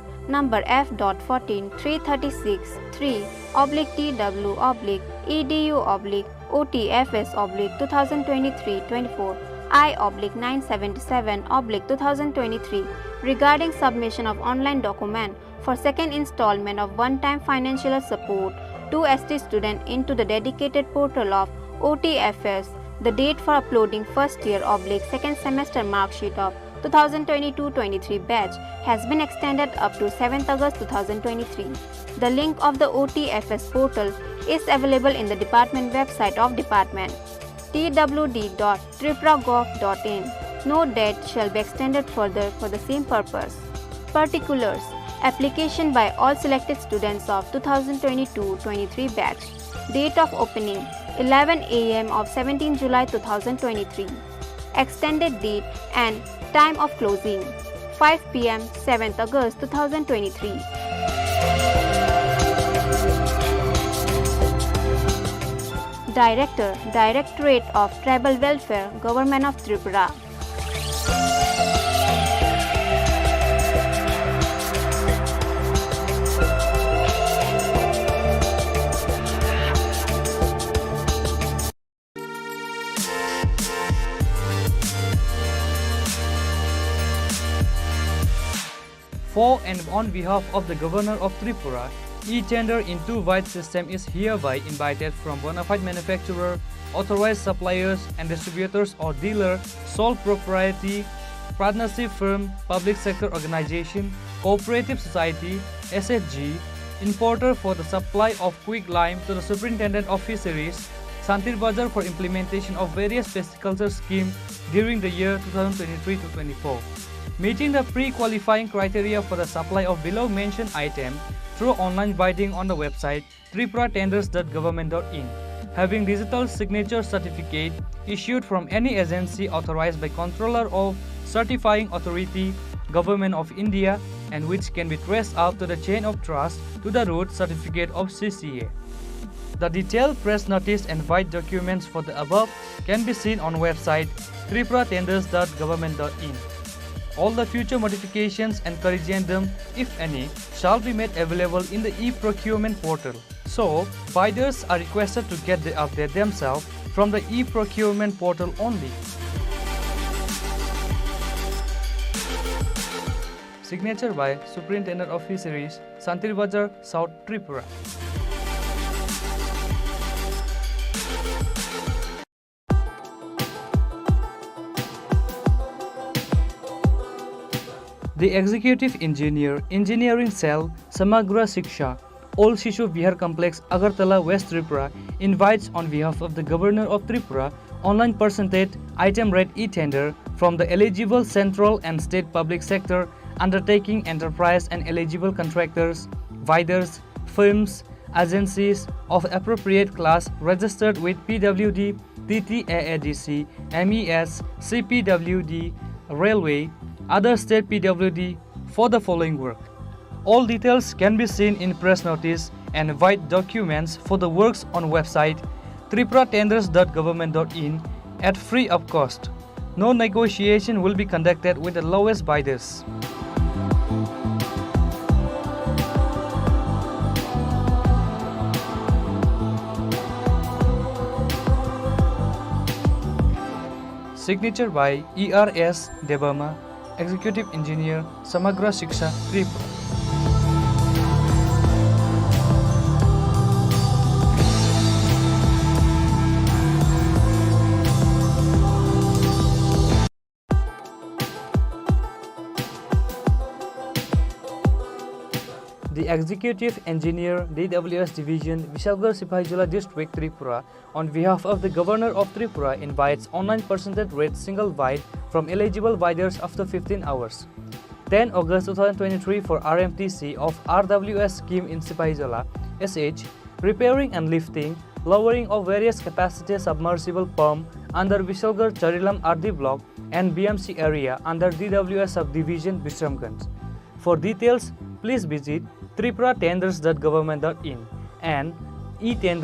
F.14-336-3/edu/OTFS/2023-24 I/977/2023 regarding submission of online document for second installment of one-time financial support to ST student into the dedicated portal of OTFS. The date for uploading first year/second semester mark sheet of 2022-23 batch has been extended up to 7th August 2023. The link of the OTFS portal is available in the department website of department twd.tripura.gov.in. No date shall be extended further for the same purpose. Particulars. Application by all selected students of 2022-23 batch. Date of opening 11 a.m. of 17 July 2023. Extended date and time of closing 5 p.m. 7th August 2023. Director, Directorate of Tribal Welfare, Government of Tripura. For and on behalf of the Governor of Tripura, e-tender in two-wide system is hereby invited from bona fide manufacturer, authorized suppliers and distributors or dealer, sole propriety, partnership firm, public sector organization, cooperative society, SFG, importer for the supply of quick lime to the Superintendent of Fisheries, Santir Bazar for implementation of various pisciculture schemes during the year 2023-24. Meeting the pre-qualifying criteria for the supply of below mentioned item through online bidding on the website tripuratenders.government.in. Having digital signature certificate issued from any agency authorized by Controller of Certifying Authority, Government of India, and which can be traced up to the chain of trust to the root certificate of CCA. The detailed press notice and bid documents for the above can be seen on website tripuratenders.government.in. All the future modifications and corrigendum, if any, shall be made available in the e-procurement portal. So, bidders are requested to get the update themselves from the e-procurement portal only. Signature by Superintendent of Fisheries, Santir Bazar, South Tripura. The Executive Engineer, Engineering Cell, Samagra Shiksha, Old Shishu Vihar Complex, Agartala, West Tripura invites on behalf of the Governor of Tripura online percentage item rate e-tender from the eligible central and state public sector undertaking enterprise and eligible contractors, bidders, firms, agencies of appropriate class registered with PWD, TTAADC, MES, CPWD, Railway, other state PWD for the following work. All details can be seen in press notice and white documents for the works on website tripuratenders.government.in at free of cost. No negotiation will be conducted with the lowest bidders. Signature by ERS Debama, Executive Engineer, Samagra Shiksha, Tripura. The Executive Engineer, DWS Division, Vishalgarh Sipahijola District, Tripura, on behalf of the Governor of Tripura, invites online percentage rate single bid from eligible bidders after 15 hours. 10 August 2023 for RMTC of RWS scheme in Sipahijola, SH, repairing and lifting, lowering of various capacity submersible pump under Vishalgarh Charilam RD block and BMC area under DWS subdivision Bisramganj. For details, please visit tripuratenders.government.in and e-tender